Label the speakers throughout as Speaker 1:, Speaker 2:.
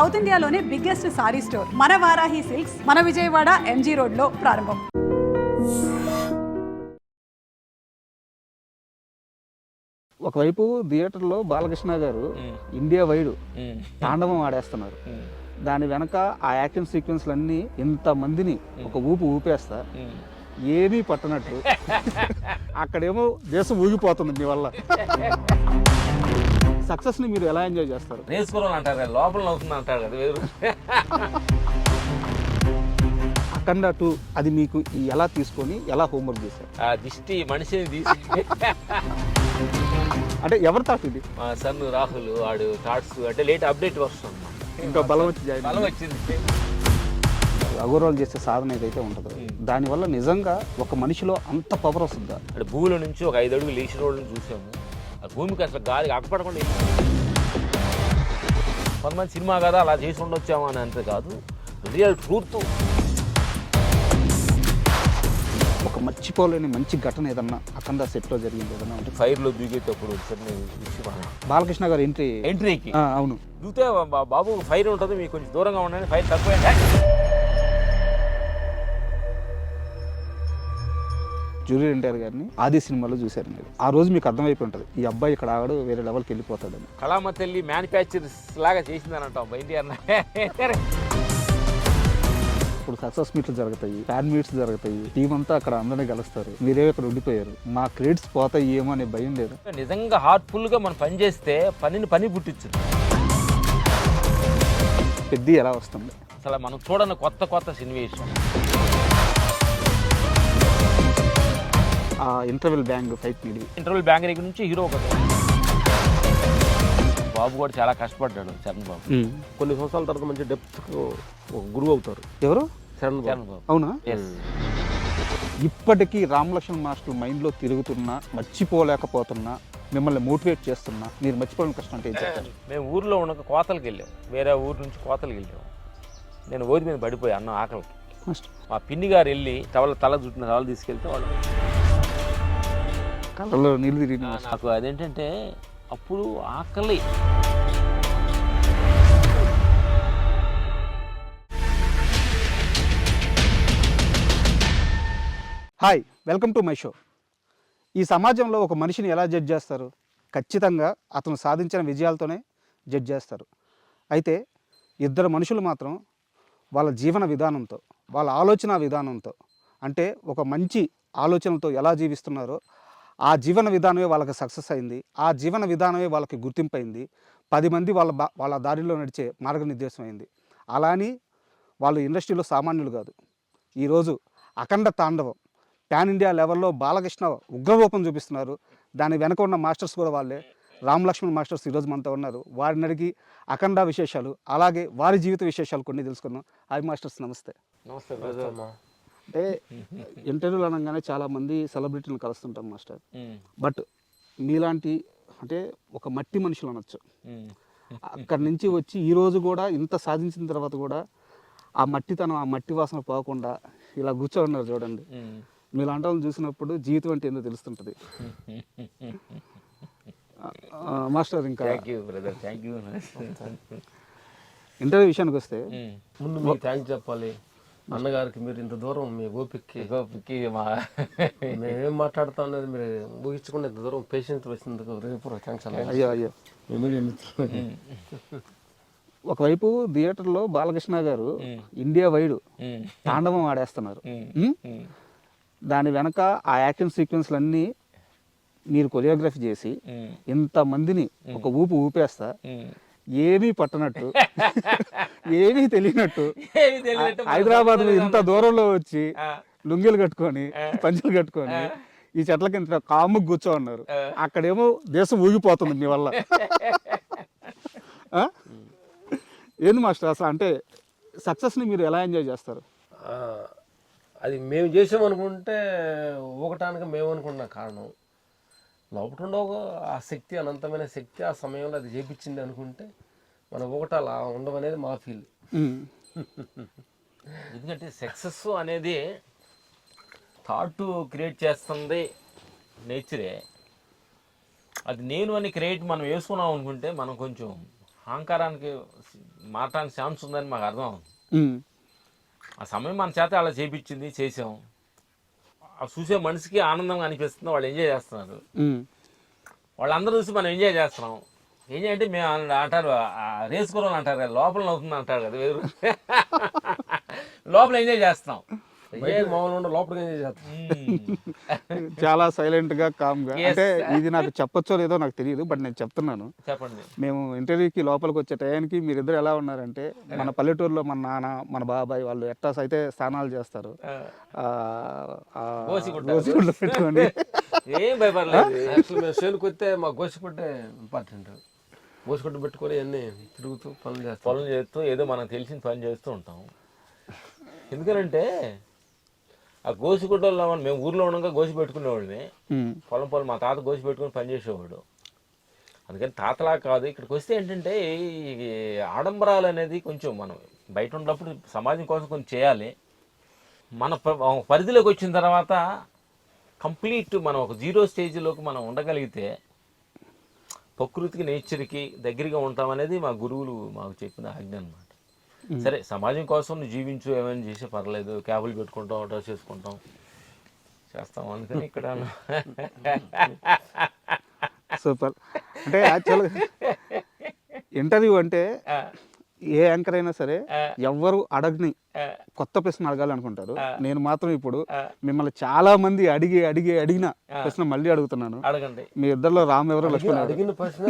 Speaker 1: South ఇండియాలోనే biggest sorry store మన Varahi silks మన విజయవాడ ఎంజీ రోడ్ లో ప్రారంభం.
Speaker 2: ఒకవైపు థియేటర్లో బాలకృష్ణ గారు ఇండియా వైడ్ తాండవం ఆడేస్తున్నారు. దాని వెనక ఆ యాక్షన్ సీక్వెన్స్లన్నీ ఇంతమందిని ఒక ఊపేస్తా ఏమీ పట్టనట్టు అక్కడేమో దేశం ఊగిపోతుంది మీ వల్ల. సక్సెస్ని మీరు ఎలా ఎంజాయ్ చేస్తారు?
Speaker 3: అంటారు కదా, లోపల అవుతుంది అంటారు కదా వేరు.
Speaker 2: అఖండ 2 అది మీకు ఎలా తీసుకొని ఎలా హోంవర్క్ చేశారు?
Speaker 3: ఆ దిష్టి మనిషిని తీసి
Speaker 2: అంటే ఎవరి థాట్ ఇది?
Speaker 3: మా సన్ రాహుల్ వాడు థాట్స్ అంటే లేట్ అప్డేట్ వస్తుంది,
Speaker 2: ఇంకా బలం
Speaker 3: వచ్చింది.
Speaker 2: అఘోరాలు చేసే సాధన ఏదైతే ఉంటుందో దానివల్ల నిజంగా ఒక మనిషిలో అంత పవర్ వస్తుందా?
Speaker 3: అంటే భూమిలో నుంచి ఒక 5 అడుగులు లేచిన వాళ్ళని చూసాము. ఆ భూమికి అసలు గాలికి అక్కపడకుండా కొంతమంది సినిమా కదా అలా చేసి ఉండొచ్చాము అని అంతే కాదు, రియల్ ట్రూత్.
Speaker 2: ఒక మర్చిపోలేని మంచి ఘటన ఏదన్నా అఖండ సెట్లో జరిగింది ఏదన్నా అంటే
Speaker 3: ఫైర్లో దిగేటప్పుడు
Speaker 2: బాలకృష్ణ గారు
Speaker 3: ఎంట్రీకి
Speaker 2: అవును
Speaker 3: దిగితే బాబు ఫైర్ ఉంటుంది, మీకు కొంచెం దూరంగా ఉండండి, ఫైర్ తక్కువ.
Speaker 2: జూనియర్ ఎన్టీఆర్ గారిని ఆది సినిమాలో చూశారు మీరు. ఆ రోజు మీకు అర్థమైపోయి ఉంటుంది ఈ అబ్బాయి ఇక్కడ ఆగడు, వేరే లెవెల్కి వెళ్ళిపోతాడని.
Speaker 3: కళామ తల్లి మ్యానుఫ్యాక్చర్స్ లాగా చేసిందని అంటాం ఎన్టీఆర్.
Speaker 2: ఇప్పుడు సక్సెస్ మీట్లు జరుగుతాయి, ఫ్యాన్ మీట్స్ జరుగుతాయి, టీం అంతా అక్కడ అందరినీ కలుస్తారు, మీరే ఇక్కడ ఉండిపోయారు. మా క్రెడిట్స్ పోతాయి ఏమో అనే భయం లేదు?
Speaker 3: నిజంగా హార్ట్ఫుల్గా మనం పని చేస్తే పని పుట్టించదు.
Speaker 2: పెద్ద ఎలా వస్తుంది
Speaker 3: అసలు మనం చూడని కొత్త సన్నివేశం.
Speaker 2: ఇంటర్వెల్ బ్యాంగ్ ఫైట్ మీది.
Speaker 3: ఇంటర్వెల్ బ్యాంగ్ దగ్గర నుంచి హీరో ఒకటి. బాబు కూడా చాలా కష్టపడ్డాడు చరణ్ బాబు.
Speaker 4: కొన్ని సంవత్సరాల తర్వాత మంచి డెప్త్ గురువు అవుతారు.
Speaker 2: ఎవరు?
Speaker 4: చరణ్ బాబు.
Speaker 2: అవునా? ఇప్పటికీ రామలక్ష్మణ్ మాస్టర్ మైండ్లో తిరుగుతున్నా, మర్చిపోలేకపోతున్నా, మిమ్మల్ని మోటివేట్ చేస్తున్నా, మీరు మర్చిపోలేని కష్టం అంటే ఏం చెప్తారు?
Speaker 3: మేము ఊర్లో ఉన్న కోతలకి వెళ్ళాం, వేరే ఊరు నుంచి కోతలకి వెళ్ళాం. నేను ఓది మీద పడిపోయా అన్నం ఆకలికి. మా పిన్ని గారు వెళ్ళి తల చుట్టిన తవలు తీసుకెళ్తే వాళ్ళు
Speaker 2: కళ్ళలో నీళ్ళు తిరిగి
Speaker 3: నాకు అదేంటంటే అప్పుడు ఆకలి.
Speaker 2: Hi, welcome to my show. ఈ సమాజంలో ఒక మనిషిని ఎలా జడ్జ్ చేస్తారు? ఖచ్చితంగా అతను సాధించిన విజయాలతోనే జడ్జ్ చేస్తారు. అయితే ఇద్దరు మనుషులు మాత్రం వాళ్ళ జీవన విధానంతో, వాళ్ళ ఆలోచన విధానంతో, అంటే ఒక మంచి ఆలోచనతో ఎలా జీవిస్తున్నారో ఆ జీవన విధానమే వాళ్ళకి సక్సెస్ అయింది, ఆ జీవన విధానమే వాళ్ళకి గుర్తింపు అయింది, 10 మంది వాళ్ళ దారిలో నడిచే మార్గనిర్దేశం అయింది. అలాని వాళ్ళు ఇండస్ట్రీలో సామాన్యులు కాదు. ఈరోజు అఖండ తాండవం పాన్ ఇండియా లెవెల్లో బాలకృష్ణ ఉగ్రరూపం చూపిస్తున్నారు. దాని వెనక ఉన్న మాస్టర్స్ కూడా వాళ్ళే. రామలక్ష్మణ్ మాస్టర్స్ ఈరోజు మనతో ఉన్నారు. వారిని అడిగి అఖండ విశేషాలు, అలాగే వారి జీవిత విశేషాలు కొన్ని తెలుసుకున్నాం. హాయ్ మాస్టర్స్, నమస్తే.
Speaker 3: నమస్తే.
Speaker 2: అంటే ఇంటర్వ్యూలు అనగానే చాలామంది సెలబ్రిటీలను కలుస్తుంటాం మాస్టర్, బట్ మీలాంటి అంటే ఒక మట్టి మనుషులు అనొచ్చు. అక్కడి నుంచి వచ్చి ఈరోజు కూడా ఇంత సాధించిన తర్వాత కూడా ఆ మట్టితనం, ఆ మట్టి వాసన పోకుండా ఇలా కూర్చోన్నారు చూడండి. మీలాంటి వాళ్ళని చూసినప్పుడు జీవితం అంటే ఏందో తెలుస్తుంటుంది. మాస్టర్, ఇంకా ఇంటర్వ్యూ విషయానికి వస్తే
Speaker 4: ముందు మీకు థ్యాంక్స్ చెప్పాలి. అన్నగారికి మీరు ఇంత దూరం మీ ఓపిక్కి మేమేం మాట్లాడుతాం అనేది మీరు ఊహించకుండా ఇంత దూరం పేషెంట్ వచ్చినందుకు రేపు థ్యాంక్స్ అన్న.
Speaker 2: అయ్యో ఒకవైపు థియేటర్లో బాలకృష్ణ గారు ఇండియా వైడ్ తాండవం ఆడేస్తున్నారు. దాని వెనక ఆ యాక్షన్ సీక్వెన్స్లన్నీ మీరు కొరియోగ్రఫీ చేసి ఇంతమందిని ఒక ఊపేస్తా ఏమీ పట్టనట్టు, ఏమీ తెలియనట్టు, హైదరాబాద్ ఇంత దూరంలో వచ్చి లుంగీలు కట్టుకొని, పంచెలు కట్టుకొని ఈ చెట్ల కింద కాముకు కూర్చో ఉన్నారు. అక్కడేమో దేశం ఊగిపోతుంది మీ వల్ల. ఏంది మాస్టర్ అసలు అంటే సక్సెస్ని మీరు ఎలా ఎంజాయ్ చేస్తారు?
Speaker 4: అది మేము చేసామనుకుంటే ఊగటానికి మేము అనుకున్న కారణం లోపల ఆ శక్తి, అనంతమైన శక్తి ఆ సమయంలో అది చేపించింది అనుకుంటే మన ఒకటి అలా ఉండవనేది మా ఫీల్.
Speaker 3: ఎందుకంటే సక్సెస్ అనేది థాట్ క్రియేట్ చేస్తుంది నేచరే. అది నేను అని క్రియేట్ మనం వేసుకున్నాం అనుకుంటే మనం కొంచెం అహంకారానికి మారటానికి ఛాన్స్ ఉందని మాకు అర్థం అవుతుంది.
Speaker 2: ఉమ్,
Speaker 3: ఆ సమయం మన చేత అలా చేపించింది, చేసాం. ఆ చూసే మనిషికి ఆనందంగా అనిపిస్తుంది, వాళ్ళు ఎంజాయ్ చేస్తున్నారు.
Speaker 2: ఉమ్,
Speaker 3: వాళ్ళందరూ చూసి మనం ఎంజాయ్ చేస్తున్నాం. ఎంజాయ్ అంటే మేము అంటారు రేస్ గుర్రం అంటారు కదా, లోపల అవుతుంది అంటారు కదా వేరు. లోపల ఎంజాయ్ చేస్తున్నాం.
Speaker 4: బయట మామూలు ఉండే లోపలికి ఎంజాయ్ చేస్తాం.
Speaker 2: చాలా సైలెంట్గా కామ్గా. అంటే ఇది నాకు చెప్పొచ్చో లేదో నాకు తెలియదు, బట్ నేను చెప్తున్నాను.
Speaker 3: చెప్పండి.
Speaker 2: మేము ఇంటర్వ్యూకి లోపలికి వచ్చే టయానికి మీరిద్దరు ఎలా ఉన్నారంటే, మన పల్లెటూరులో మన నాన్న మన బాబాయ్ వాళ్ళు ఎట్టా అయితే స్నానాలు చేస్తారు, గోసిగుడ్డ పెట్టుకోండి.
Speaker 3: ఏం భయపడలేదు.
Speaker 4: యాక్చువల్ మేము చేనుకు వస్తే మా గోసిగుడ్డే ఇంపార్టెంట్. గోసిగుడ్డ పెట్టుకొని అన్నీ తిరుగుతూ
Speaker 3: పనులు చేస్తూ ఏదో మనకు తెలిసిన పని చేస్తూ ఉంటాం. ఎందుకనంటే ఆ గోసిగుడ్డలో మేము ఊర్లో ఉండగా గోసి పెట్టుకునేవాడిని. పొలం మా తాత గోసి పెట్టుకుని పని చేసేవాడు. అందుకని తాతలా కాదు, ఇక్కడికి వస్తే ఏంటంటే ఈ ఆడంబరాలు అనేది కొంచెం మనం బయట ఉన్నప్పుడు సమాజం కోసం కొంచెం చేయాలి. మన పరిధిలోకి వచ్చిన తర్వాత కంప్లీట్ మనం ఒక జీరో స్టేజ్లోకి మనం ఉండగలిగితే ప్రకృతికి నేచర్కి దగ్గరగా ఉంటామనేది మా గురువులు మాకు చెప్పిన ఆజ్ఞ అనమాట. సరే సమాజం కోసం నువ్వు జీవించు, ఏమైనా చేసే పర్లేదు, క్యాబులు పెట్టుకుంటాం, డ్రెస్ చేసుకుంటాం, చేస్తాం. అందుకని ఇక్కడ
Speaker 2: సూపర్. అంటే యాక్చువల్గా ఇంటర్వ్యూ అంటే ఏ యాంకర్ అయినా సరే ఎవ్వరు అడగని కొత్త ప్రశ్న అడగాలనుకుంటారు. నేను మాత్రం ఇప్పుడు మిమ్మల్ని చాలా మంది అడిగిన ప్రశ్న మళ్ళీ అడుగుతున్నాను.
Speaker 3: అడగండి.
Speaker 2: మీ ఇద్దరిలో రామ్ ఎవరు, లక్ష్మణ్ ఎవరు?
Speaker 4: అడిగిన ప్రశ్న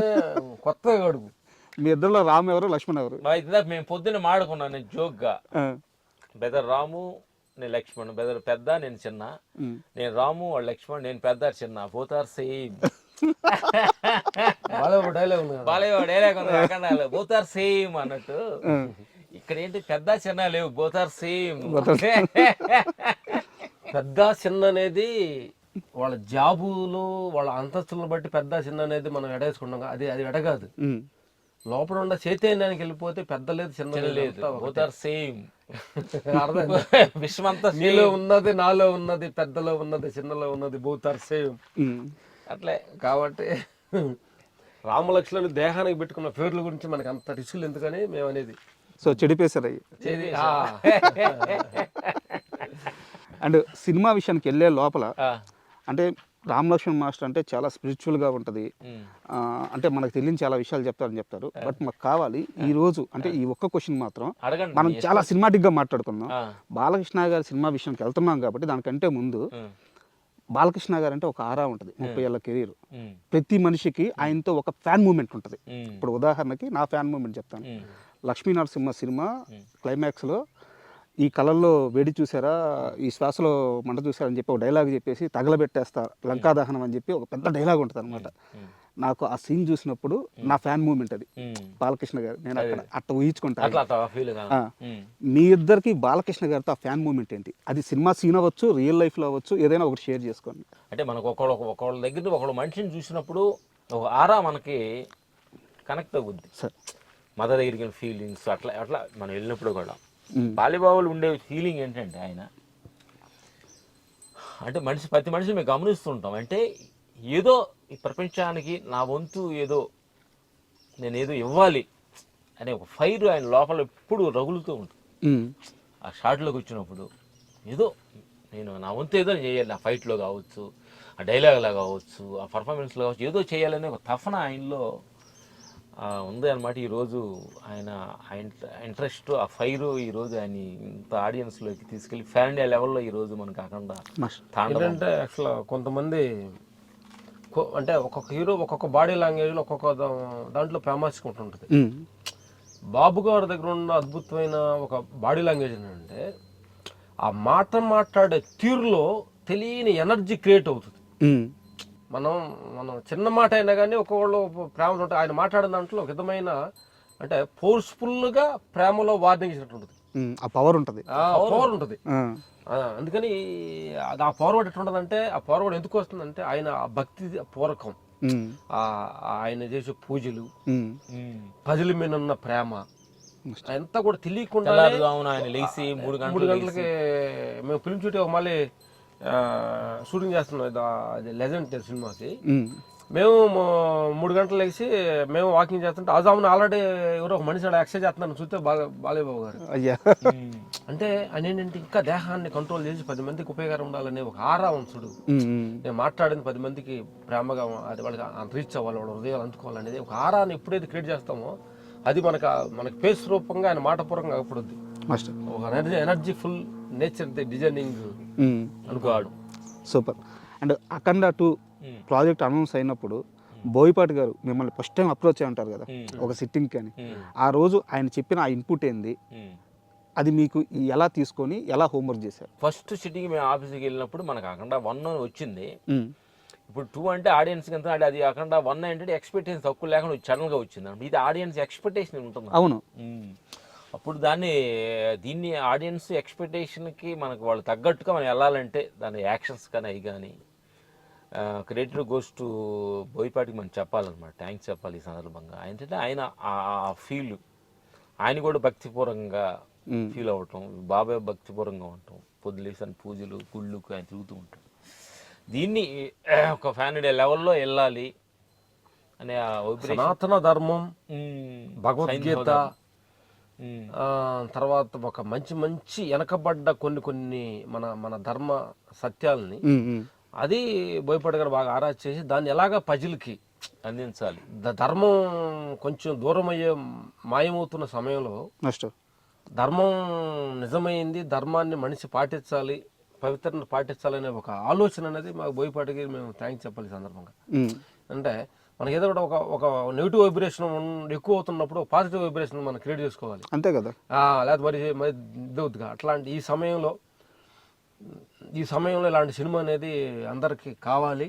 Speaker 4: కొత్తగా అడుగు.
Speaker 2: మీ ఇద్దరిలో రామ్ ఎవరు, లక్ష్మణ్ ఎవరు?
Speaker 3: మేము పొద్దున్న మాడుకున్నాను నేను జోక్గా. బెదర్ రాము, నేను లక్ష్మణ్. బెదర్ పెద్ద, నేను చిన్న. నేను రాము, వాడు లక్ష్మణ్. నేను పెద్ద, చిన్న. Both are same. డైలాగ్ ఉంది, బోత్ ఆర్ సేమ్ అన్నట్టు. ఇక్కడ ఏంటి పెద్ద చిన్న లేవు, బోత్ ఆర్ సేమ్.
Speaker 4: పెద్ద చిన్న అనేది వాళ్ళ జాబులు వాళ్ళ అంతస్తులను బట్టి పెద్ద చిన్న అనేది మనం ఎడేసుకుంటాం. అది ఎడగాదు. లోపల ఉన్న చైతన్యానికి వెళ్ళిపోతే పెద్ద లేదు చిన్న లేదు,
Speaker 3: బోత్ ఆర్ సేమ్.
Speaker 4: అర్థం.
Speaker 3: విశ్వమంతా
Speaker 4: నీలో ఉన్నది, నాలో ఉన్నది, పెద్దలో ఉన్నది, చిన్నలో ఉన్నది, బోత్ ఆర్ సేమ్.
Speaker 3: అట్లే
Speaker 4: కాబట్టి రామలక్ష్మణుని దేహానికి పెట్టుకున్న పేర్ల గురించి మనకి అంత రిసులు ఎందుకని మేము అనేది.
Speaker 2: సో చెడిపేశారు అయ్యి. అండ్ సినిమా విషయానికి వెళ్ళే లోపల అంటే రామ్ లక్ష్మణ్ మాస్టర్ అంటే చాలా స్పిరిచువల్గా ఉంటుంది. అంటే మనకు తెలియని చాలా విషయాలు చెప్తారని చెప్తారు. బట్ మాకు కావాలి ఈరోజు అంటే ఈ ఒక్క క్వశ్చన్ మాత్రం మనం చాలా సినిమాటిక్గా మాట్లాడుకుందాం. బాలకృష్ణ గారి సినిమా విషయానికి వెళ్తున్నాం కాబట్టి దానికంటే ముందు బాలకృష్ణ గారు అంటే ఒక ఆరా ఉంటుంది. 30 ఏళ్ళ కెరీర్. ప్రతి మనిషికి ఆయనతో ఒక ఫ్యాన్ మూమెంట్ ఉంటుంది. ఇప్పుడు ఉదాహరణకి నా ఫ్యాన్ మూమెంట్ చెప్తాను. లక్ష్మీనరసింహ సినిమా క్లైమాక్స్లో ఈ కళల్లో వేడి చూసారా, ఈ శ్వాసలో మంట చూసారా అని చెప్పి ఒక డైలాగ్ చెప్పేసి తగలబెట్టేస్తా లంకాదహనం అని చెప్పి ఒక పెద్ద డైలాగ్ ఉంటుంది అనమాట. నాకు ఆ సీన్ చూసినప్పుడు నా ఫ్యాన్ మూమెంట్ అది బాలకృష్ణ గారు. నేను అట్లా ఊహించుకుంటాను. మీ ఇద్దరికి బాలకృష్ణ గారితో ఆ ఫ్యాన్ మూమెంట్ ఏంటి? అది సినిమా సీన్ అవ్వచ్చు, రియల్ లైఫ్లో అవ్వచ్చు, ఏదైనా ఒకటి షేర్ చేసుకోండి.
Speaker 3: అంటే మనకు ఒకళ్ళ దగ్గర ఒకళ్ళ మనిషిని చూసినప్పుడు ఒక ఆరా మనకి కనెక్ట్ అవుద్ది. మదర్ దగ్గరికి ఫీలింగ్స్ అట్లా అట్లా మనం వెళ్ళినప్పుడు కూడా బాలిబాబులు ఉండే ఫీలింగ్ ఏంటంటే ఆయన అంటే ప్రతి మనిషి మేము గమనిస్తుంటాం. అంటే ఏదో ఈ ప్రపంచానికి నా వంతు ఏదో నేనేదో ఇవ్వాలి అనే ఒక ఫైర్ ఆయన లోపల ఎప్పుడు రగులుతూ ఉంటుంది. ఆ షాట్లోకి వచ్చినప్పుడు ఏదో నేను నా వంతు ఏదో చేయాలి, ఆ ఫైట్లో కావచ్చు, ఆ డైలాగ్లో కావచ్చు, ఆ పర్ఫార్మెన్స్లో కావచ్చు, ఏదో చేయాలనే ఒక తపన ఆయనలో ఉంది అనమాట. ఈరోజు ఆయన ఇంట్రెస్ట్, ఆ ఫైర్ ఈరోజు ఆయన ఇంత ఆడియన్స్లోకి తీసుకెళ్ళి ఫ్యాన్ ఇండియా లెవెల్లో ఈరోజు మనకు కాకుండా
Speaker 4: ఏంటంటే యాక్చువల్ కొంతమంది అంటే ఒక్కొక్క హీరో ఒక్కొక్క బాడీ లాంగ్వేజ్లో ఒక్కొక్క దాంట్లో ఫేమస్కుంటుంటుంది. బాబు గారి దగ్గర ఉన్న అద్భుతమైన ఒక బాడీ లాంగ్వేజ్ ఏంటంటే ఆ మాట్లాడే తీరులో తెలియని ఎనర్జీ క్రియేట్ అవుతుంది. మనం చిన్న మాట అయినా కానీ ఒక్కొక్కళ్ళు ప్రేమ ఉంటుంది. ఆయన మాట్లాడిన దాంట్లో ఒక విధమైన అంటే ఫోర్స్ఫుల్గా ప్రేమలో వార్నింగ్ ఇచ్చినట్టు ఉంటుంది.
Speaker 2: ఆ పవర్ ఉంటుంది.
Speaker 4: అందుకని ఆ ఫార్వర్డ్ ఎట్లా ఉంటుందంటే ఆ ఫార్వర్డ్ ఎందుకు వస్తుందంటే ఆయన ఆ భక్తి పూర్వకం, ఆయన చేసే పూజలు, ప్రజల మీద ఉన్న ప్రేమ అంతా కూడా తెలియకుండా 3 గంటలకి మేము ఫిల్మ్ షూట్ మళ్ళీ షూటింగ్ చేస్తున్నాం. అది లెజెండ్ సినిమాకి మేము 3 గంటలు లేచి మేము వాకింగ్ చేస్తుంటే ఆజామున ఆల్రెడీ ఎవరో ఒక మనిషి ఎక్సర్సైజ్ చేస్తున్నాను చూస్తే బాలేబాబు గారు.
Speaker 2: అయ్యా
Speaker 4: అంటే ఆయన ఏంటంటే ఇంకా దేహాన్ని కంట్రోల్ చేసి 10 మందికి ఉపయోగకరం ఉండాలనే ఒక ఆరా ఉంచుడు. నేను మాట్లాడింది 10 మందికి ప్రేమగా అది వాళ్ళకి రీచ్ అవ్వాలి, వాళ్ళ హృదయాలు అందుకోవాలనేది ఒక ఆరాన్ని ఎప్పుడైతే క్రియేట్ చేస్తామో అది మనకి ఫేస్ రూపంగా ఆయన మాటపూర్వకంగా అగపడుద్ది. ఒక ఎనర్జీ ఫుల్ నేచర్ డిజైనింగ్ అనుకోవాడు.
Speaker 2: Super. And Akhanda 2 project announce అయినప్పుడు బోయపాటి గారు మిమ్మల్ని ఫస్ట్ టైం అప్రోచ్ అయి ఉంటారు కదా ఒక సిట్టింగ్కి అని. ఆ రోజు ఆయన చెప్పిన ఆ ఇన్పుట్ ఏంది, అది మీకు ఎలా తీసుకొని ఎలా హోంవర్క్ చేశారు?
Speaker 3: ఫస్ట్ సిట్టింగ్ మేము ఆఫీస్కి వెళ్ళినప్పుడు మనకు అఖండ 1 వచ్చింది. ఇప్పుడు 2 అంటే ఆడియన్స్కి ఎంత, అది అఖండ 1 ఏంటంటే ఎక్స్పెక్టేషన్ తక్కువ లేకుండా ఛానల్గా వచ్చింది. ఇది ఆడియన్స్ ఎక్స్పెక్టేషన్ ఉంటుంది.
Speaker 2: అవును.
Speaker 3: అప్పుడు దీన్ని ఆడియన్స్ ఎక్స్పెక్టేషన్కి మనకు వాళ్ళు తగ్గట్టుగా మనం వెళ్ళాలంటే దాని యాక్షన్స్ కానీ అవి కానీ క్రెడిట్ గోస్ టు బోయపాటికి మనం చెప్పాలన్నమాట. థ్యాంక్స్ చెప్పాలి ఈ సందర్భంగా. ఏంటంటే ఆయన ఆ ఫీల్, ఆయన కూడా భక్తిపూర్వకంగా ఫీల్ అవ్వటం, బాబాయ్ భక్తిపూర్వకంగా ఉండటం, పొద్దులేసని పూజలు గుళ్ళుకు ఆయన తిరుగుతూ ఉంటాడు. దీన్ని ఒక ఫ్యామిలీ లెవెల్లో వెళ్ళాలి అనే
Speaker 4: సనాతన ధర్మం, భగవద్గీత, తర్వాత ఒక మంచి వెనకబడ్డ కొన్ని మన ధర్మ సత్యాలని అది బోయపాటి గారు బాగా ఆరాధన చేసి దాన్ని ఎలాగా ప్రజలకి
Speaker 3: అందించాలి.
Speaker 4: ధర్మం కొంచెం దూరం అయ్యే మాయమవుతున్న సమయంలో ధర్మం నిజమైంది, ధర్మాన్ని మనిషి పాటించాలి, పవిత్రను పాటించాలనే ఒక ఆలోచన అనేది మాకు బోయపాటికి మేము థ్యాంక్స్ చెప్పాలి ఈ సందర్భంగా. అంటే మనకి ఏదో ఒక నెగిటివ్ వైబ్రేషన్ ఎక్కువ అవుతున్నప్పుడు పాజిటివ్ వైబ్రేషన్ మనం క్రియేట్ చేసుకోవాలి, అంతే కదా. లేకపోతే మరి ఇదవుతుందిగా. అట్లాంటి ఈ సమయంలో ఇలాంటి సినిమా అనేది అందరికి కావాలి,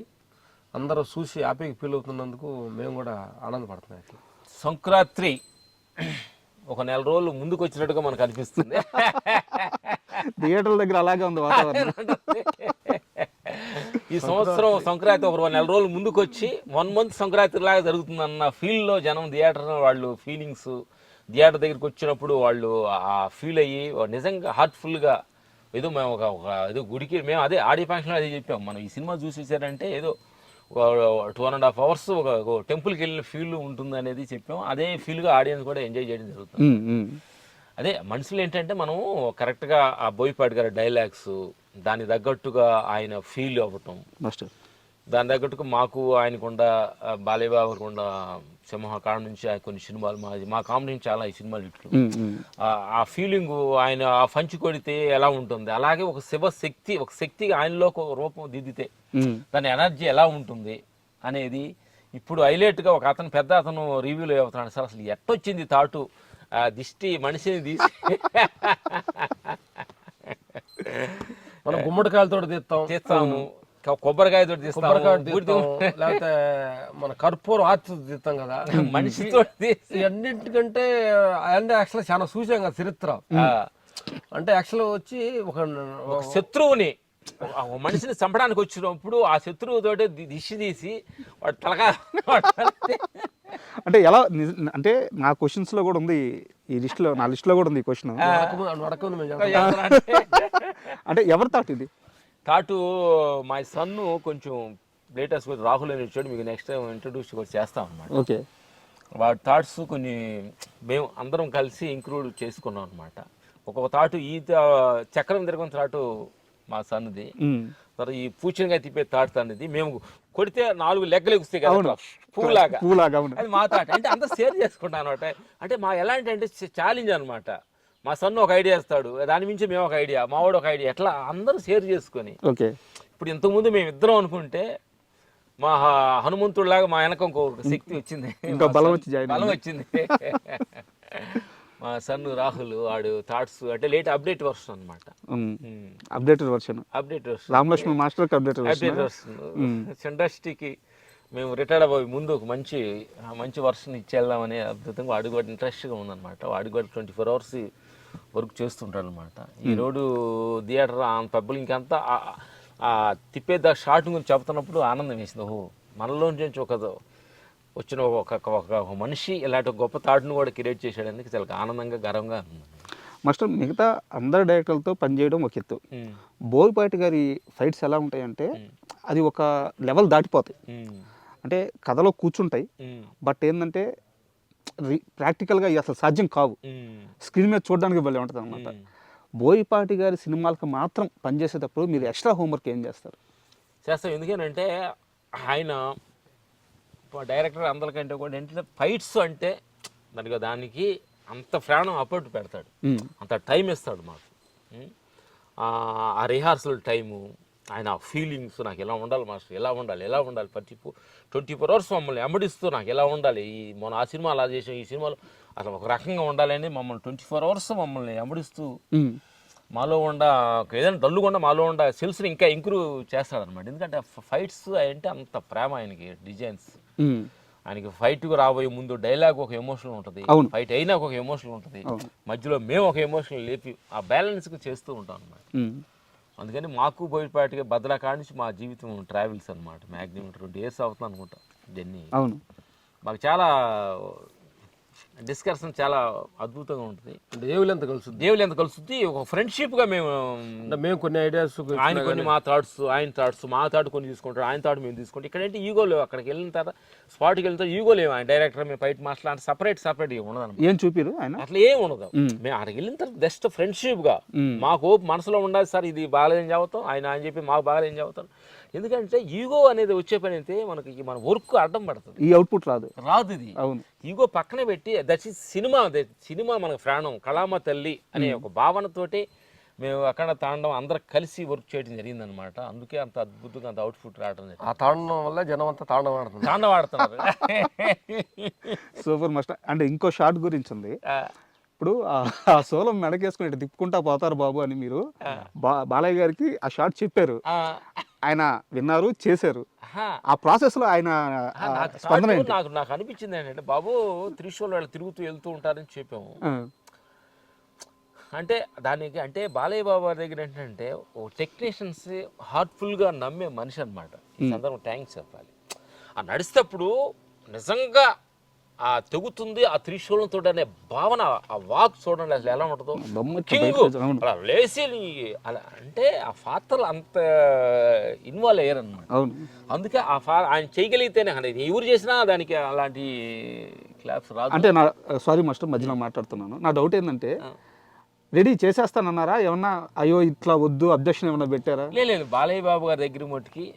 Speaker 4: అందరూ చూసి హ్యాపీగా ఫీల్ అవుతున్నందుకు మేము కూడా ఆనందపడుతున్నాం.
Speaker 3: సంక్రాంతి ఒక 4 రోజులు ముందుకు వచ్చినట్టుగా మనకు అనిపిస్తుంది.
Speaker 2: థియేటర్ల దగ్గర అలాగే ఉంది వాతావరణం.
Speaker 3: ఈ సంవత్సరం సంక్రాంతి ఒక 4 రోజులు ముందుకు వచ్చి 1 మంత్ సంక్రాంతి లాగా జరుగుతుందన్న ఫీల్లో జనం థియేటర్ వాళ్ళు ఫీలింగ్స్, థియేటర్ దగ్గరికి వచ్చినప్పుడు వాళ్ళు ఆ ఫీల్ అయ్యి నిజంగా హార్ట్ఫుల్గా ఏదో మేము ఏదో గుడికి మేము అదే ఆడియో ఫంక్షన్లో అదే చెప్పాము. మనం ఈ సినిమా చూసేసారంటే ఏదో 2.5 hours ఒక టెంపుల్కి వెళ్ళిన ఫీల్ ఉంటుంది అనేది చెప్పాము. అదే ఫీల్గా ఆడియన్స్ కూడా ఎంజాయ్ చేయడం జరుగుతుంది. అదే మనుషులు ఏంటంటే మనం కరెక్ట్గా ఆ బోయపాటి గారి డైలాగ్స్ దానికి తగ్గట్టుగా ఆయన ఫీల్ అవ్వటం, దాని తగ్గట్టుగా మాకు ఆయనకుండా బాలేబాబుకుండా సింహకాండ నుంచి కొన్ని సినిమాలు మా కాంబినేషన్ చాలా ఈ సినిమాలు ఇట్లు ఆ ఫీలింగ్ ఆయన ఆ పంచి కొడితే ఎలా ఉంటుంది, అలాగే ఒక శక్తి ఆయనలో ఒక రూపం దిద్దితే దాని ఎనర్జీ ఎలా ఉంటుంది అనేది ఇప్పుడు హైలైట్గా ఒక పెద్ద అతను రివ్యూలో అవుతున్నాడు. సార్ అసలు ఎట్టొచ్చింది థాటు, దిష్టి మనిషిని తీసి
Speaker 4: మనం గుమ్మడికాయలతో తీస్తాము,
Speaker 3: కొబ్బరికాయతో తీస్తాము,
Speaker 4: లేకపోతే మన కర్పూరం ఆర్చి తీస్తాం కదా
Speaker 3: మనిషితో.
Speaker 4: అన్నింటికంటే యాక్చువల్ చాలా చూసాం కదా చరిత్ర. అంటే యాక్చువల్ వచ్చి ఒక
Speaker 3: శత్రువుని మనిషిని చంపడానికి వచ్చినప్పుడు ఆ శత్రువుతోటే దిష్టి తీసి వాడు తలగా
Speaker 2: అంటే ఎలా అంటే నా క్వశ్చన్స్ లో కూడా ఉంది ఈ లిస్ట్లో, నా లిస్ట్లో కూడా ఉంది ఈ క్వశ్చన్. అంటే ఎవరు థాట్ ఇది?
Speaker 3: థాటు మా సన్ను కొంచెం లేటెస్ట్ రాహుల్ అని వచ్చాడు, మీకు నెక్స్ట్ టైం ఇంట్రడ్యూస్ కూడా చేస్తాం అనమాట.
Speaker 2: ఓకే.
Speaker 3: వాడి థాట్స్ కొన్ని మేము అందరం కలిసి ఇంక్లూడ్ చేసుకున్నాం అనమాట. ఒక్కొక్క థాటు ఈ చక్రం తిరగని థాటు మా సన్నుది, తర్వాత ఈ పూచినగా తిప్పే థాట్ తనది. మేము కొడితే 4 లెగ్గలు ఎగుస్తాయి కదా పూలాగా, అది మా థాట్. అంటే అంతా షేర్ చేసుకుంటాం అనమాట. అంటే మా ఎలాంటి అంటే ఛాలెంజ్ అనమాట. మా సన్ను ఒక ఐడియా ఇస్తాడు, దాని మించి మేము ఒక ఐడియా, మావాడు ఒక ఐడియా, ఎట్లా అందరూ షేర్ చేసుకొని.
Speaker 2: ఓకే.
Speaker 3: ఇప్పుడు ఇంతకుముందు మేము ఇద్దరం అనుకుంటే మా హనుమంతుడిలాగా మా వెనక ఇంకొక శక్తి వచ్చింది, బలం వచ్చింది. మా సన్ను రాహుల్ వాడు థాట్స్ అంటే లేట్ అప్డేట్ వర్షన్ అనమాట.
Speaker 2: Updated version Ramalakshmana master
Speaker 3: update version. ఇండస్ట్రీకి మేము రిటైర్డ్ అవ్వే ముందు ఒక మంచి వర్షన్ ఇచ్చేద్దామనే అద్భుతంగా వాడికి కూడా ఇంట్రెస్ట్గా ఉందన్నమాట. వాడికి కూడా 24 hours వర్క్ చేస్తుంటాడు అనమాట. ఈ రోడ్డు థియేటర్ పబ్బులు ఇంకంతా తిప్పే షార్ట్ గురించి చెప్తున్నప్పుడు ఆనందం వేసింది. ఓహో, మనలో నుంచి వచ్చిన ఒక మనిషి ఇలాంటి గొప్ప థాట్ను కూడా క్రియేట్ చేసేయడానికి చాలా ఆనందంగా గర్వంగా ఉంది.
Speaker 2: మాస్టర్, మిగతా అందరు డైరెక్టర్లతో పనిచేయడం ఒక ఎత్తు, బోయపాటి గారి ఫైట్స్ ఎలా ఉంటాయంటే అది ఒక లెవెల్ దాటిపోతాయి. అంటే కథలో కూర్చుంటాయి, బట్ ఏంటంటే ప్రాక్టికల్గా ఇవి అసలు సాధ్యం కావు. స్క్రీన్ మీద చూడడానికి భలే ఉంటుంది అనమాట. బోయపాటి గారి సినిమాలకు మాత్రం పనిచేసేటప్పుడు మీరు ఎక్స్ట్రా హోంవర్క్ ఏం చేస్తారు?
Speaker 3: చేస్తాం. ఎందుకనంటే ఆయన డైరెక్టర్ అందరికంటే కూడా ఏంటంటే ఫైట్స్ అంటే దానికి అంత ప్రాణం అప్పట్టు పెడతాడు, అంత టైం ఇస్తాడు మాకు. ఆ రిహార్సల్ టైము, ఆయన ఫీలింగ్స్, నాకు ఎలా ఉండాలి మాస్టర్, ఎలా ఉండాలి 24 hours మమ్మల్ని వెంబడిస్తూ నాకు ఎలా ఉండాలి, మన ఆ సినిమా అలా చేసాం, ఈ సినిమాలో అసలు ఒక రకంగా ఉండాలని మమ్మల్ని 24 hours మమ్మల్ని వెంబడిస్తూ మాలో ఏదైనా డల్లుకుండా మాలో సెల్స్ని ఇంకా ఇంక్రూవ్ చేస్తాడనమాట. ఎందుకంటే ఫైట్స్ అంటే అంత ప్రేమ ఆయనకి, డిజైన్స్ ఆయనకి. ఫైట్కు రాబోయే ముందు డైలాగ్ ఒక ఎమోషన్ ఉంటుంది, ఫైట్ అయినా ఒక ఎమోషన్ ఉంటుంది, మధ్యలో మేము ఒక ఎమోషన్ లేపి ఆ బ్యాలెన్స్కి చేస్తూ ఉంటాం అనమాట. అందుకని మాకు బోయపాటిగా బదలా కాడి నుంచి మా జీవితం ట్రావెల్స్ అనమాట. మ్యాక్సిమం 20 years అవుతుంది అనుకుంటా జర్నీ.
Speaker 2: అవును,
Speaker 3: మాకు చాలా డిస్కషన్ చాలా అద్భుతంగా ఉంటుంది.
Speaker 4: దేవులు ఎంత కలుస్తుంది, ఒక
Speaker 3: ఫ్రెండ్షిప్గా
Speaker 4: మేము కొన్ని ఐడియాస్,
Speaker 3: ఆయన కొన్ని మా థాట్స్, ఆయన థాట్స్, మా థాట్ కొన్ని తీసుకుంటాడు, ఆయన థాట్ మేము తీసుకుంటాం. ఇక్కడంటే ఈగో లేవు. అక్కడికి వెళ్ళిన తర్వాత స్పాట్కి వెళ్తే ఈగో లేవు. ఆయన డైరెక్టర్, మేము ఫైట్ మాస్టర్ అంటే సపరేట్ ఉండదు.
Speaker 2: ఏం చూపిరు ఆయన అట్లా
Speaker 3: ఏం ఉండదు. మేము అక్కడికి వెళ్ళిన తర్వాత జస్ట్ ఫ్రెండ్షిప్గా మాకు మనసులో ఉండాలి సార్, ఇది బాగాలేదని చెబుతాం, ఆయన చెప్పి మాకు బాగాలేదని చెబుతాం. ఎందుకంటే ఈగో అనేది వచ్చే పని అయితే మనకి మన వర్క్ అడ్డం పడుతుంది,
Speaker 2: ఈ అవుట్పుట్ రాదు.
Speaker 3: ఇది. అవును, ఈగో పక్కనే పెట్టి దట్ ఈస్ సినిమా మనకు ప్రాణం, కళామ తల్లి అనే ఒక భావనతోటి మేము అక్కడ తాండం అందరం కలిసి వర్క్ చేయడం జరిగిందనమాట. అందుకే అంత అద్భుతంగా అంత అవుట్పుట్ రావడం జరిగింది.
Speaker 4: ఆ తాండం వల్ల జనం అంతా తాండం ఆడుతున్నారు.
Speaker 2: Super master. అంటే ఇంకో షాట్ గురించి ఉంది. ఇప్పుడు ఆ సోలం మెడకేసుకుని ఇటు తిప్పుకుంటా పోతారు బాబు అని మీరు బాలయ్య గారికి ఆ షాట్ చెప్పారు, ఆయన విన్నారు, చేశారు. ఆ ప్రాసెస్ లో ఆయన స్పందన
Speaker 3: నాకు అనిపించింది ఏంటంటే, బాబు త్రిశూల్ వాళ్ళు తిరుగుతూ వెళ్తూ ఉంటారని చెప్పాము. అంటే దానికి అంటే బాలయ్య బాబు దగ్గర ఏంటంటే ఓ టెక్నీషియన్స్ హార్ట్ఫుల్గా నమ్మే మనిషి అనమాట. ఈ సందర్భం థ్యాంక్స్ చెప్పాలి. ఆ నడిచేటప్పుడు నిజంగా ఆ తెగుతుంది, ఆ త్రిశూలంతో అనే భావన, ఆ వాక్ చూడండి అసలు ఎలా ఉంటుందో. అలా లేచి అలా అంటే ఆ పాత్రలు అంత ఇన్వాల్వ్ అయ్యారనమాట. అందుకే ఆయన చేయగలిగితేనే ఎవరు చేసినా దానికి అలాంటి క్లాప్స్ రాదు.
Speaker 2: అంటే సారీ మాస్టర్, మధ్యలో మాట్లాడుతున్నాను. నా డౌట్ ఏంటంటే, రెడీ చేసేస్తానన్నారా ఏమన్నా? అయ్యో ఇట్లా వద్దు అబ్జెక్షన్ ఏమన్నా పెట్టారా?
Speaker 3: లేదు, బాలయ్య బాబు గారి దగ్గర మట్టుకి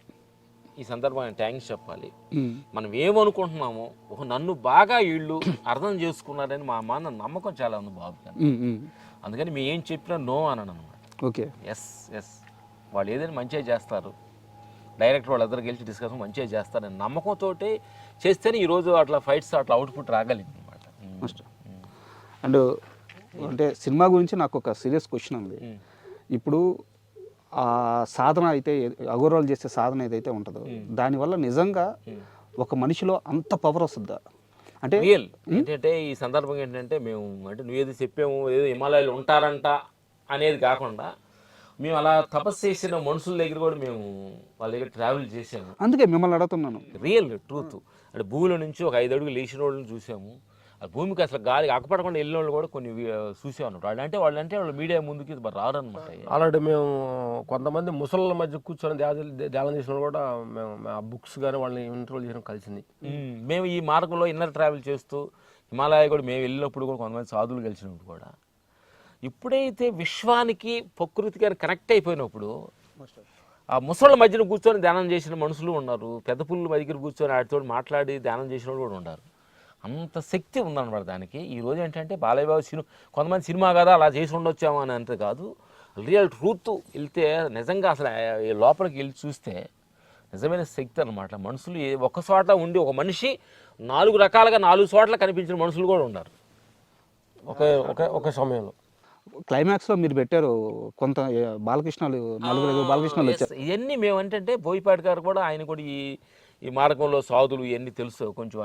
Speaker 3: ఈ సందర్భంగా థ్యాంక్స్ చెప్పాలి. మనం ఏమనుకుంటున్నామో నన్ను బాగా వీళ్ళు అర్థం చేసుకున్నారని మా నమ్మకం చాలా ఉంది బాబు గారు. అందుకని మేము ఏం చెప్పినా నో అనను అనమాట.
Speaker 2: ఓకే,
Speaker 3: ఎస్ వాళ్ళు ఏదైనా మంచిగా చేస్తారు, డైరెక్టర్ వాళ్ళందరూ గెలిచి డిస్కషన్ మంచిగా చేస్తారని నమ్మకంతో చేస్తేనే ఈరోజు అట్లా ఫైట్స్ అట్లా అవుట్పుట్ రాగలిగింది అనమాట.
Speaker 2: అండ్ అంటే సినిమా గురించి నాకు ఒక సీరియస్ క్వశ్చన్ ఉంది. ఇప్పుడు ఆ సాధన అయితే, అగోరాలు చేసే సాధన ఏదైతే ఉంటుందో దానివల్ల నిజంగా ఒక మనిషిలో అంత పవర్ వస్తుందా? అంటే
Speaker 3: రియల్ ఏంటంటే ఈ సందర్భంగా ఏంటంటే మేము అంటే నువ్వు ఏదో చెప్పాము, ఏదో హిమాలయాలు ఉంటారంట అనేది కాకుండా మేము అలా తపస్సు చేసిన మనుషుల దగ్గర కూడా మేము వాళ్ళ దగ్గర ట్రావెల్ చేసాము.
Speaker 2: అందుకే మిమ్మల్ని అడుగుతున్నాను.
Speaker 3: రియల్ ట్రూత్ అంటే భూమిలో నుంచి ఒక 5 అడుగులు లేచిన వాళ్ళని చూసాము. ఆ భూమికి అసలు గాలి అక్కపడకుండా వెళ్ళిన వాళ్ళు కూడా కొన్ని చూసామన్నమాట. వాళ్ళు మీడియా ముందుకి రారనమాట.
Speaker 4: ఆల్రెడీ మేము కొంతమంది ముసళ్ళ మధ్య కూర్చొని ధ్యానం చేసిన కూడా మేము ఆ బుక్స్ కానీ వాళ్ళని ఇంటర్వ్యూ చేయడం కలిసింది.
Speaker 3: మేము ఈ మార్గంలో ఇన్నర్ ట్రావెల్ చేస్తూ హిమాలయ కూడా మేము వెళ్ళినప్పుడు కూడా కొంతమంది సాధువులు కలిసినప్పుడు కూడా ఇప్పుడైతే విశ్వానికి ప్రకృతికి కనెక్ట్ అయిపోయినప్పుడు ఆ ముసళ్ళ మధ్యన కూర్చొని ధ్యానం చేసిన మనుషులు ఉన్నారు, పెద్ద పుల్ల దగ్గర కూర్చొని వాటితో మాట్లాడి ధ్యానం చేసిన వాళ్ళు కూడా ఉన్నారు. అంత శక్తి ఉందన్నమాట దానికి. ఈరోజు ఏంటంటే బాలయ్య బాబు కొంతమంది సినిమా కదా అలా చేసి ఉండొచ్చాము అని అంతే కాదు, రియల్ ట్రూత్ వెళ్తే నిజంగా అసలు లోపలికి వెళ్ళి చూస్తే నిజమైన శక్తి అనమాట. మనుషులు ఒక చోట ఉండి ఒక మనిషి 4 రకాలుగా 4 చోట్ల కనిపించిన మనుషులు కూడా ఉన్నారు
Speaker 4: ఒక సమయంలో.
Speaker 2: క్లైమాక్స్లో మీరు పెట్టారు కొంత బాలకృష్ణలు, 4 బాలకృష్ణలు వచ్చారు.
Speaker 3: ఇవన్నీ మేము ఏంటంటే బోయపాటి గారు కూడా ఆయన కూడా ఈ మార్గంలో సాధులు ఇవన్నీ తెలుసు, కొంచెం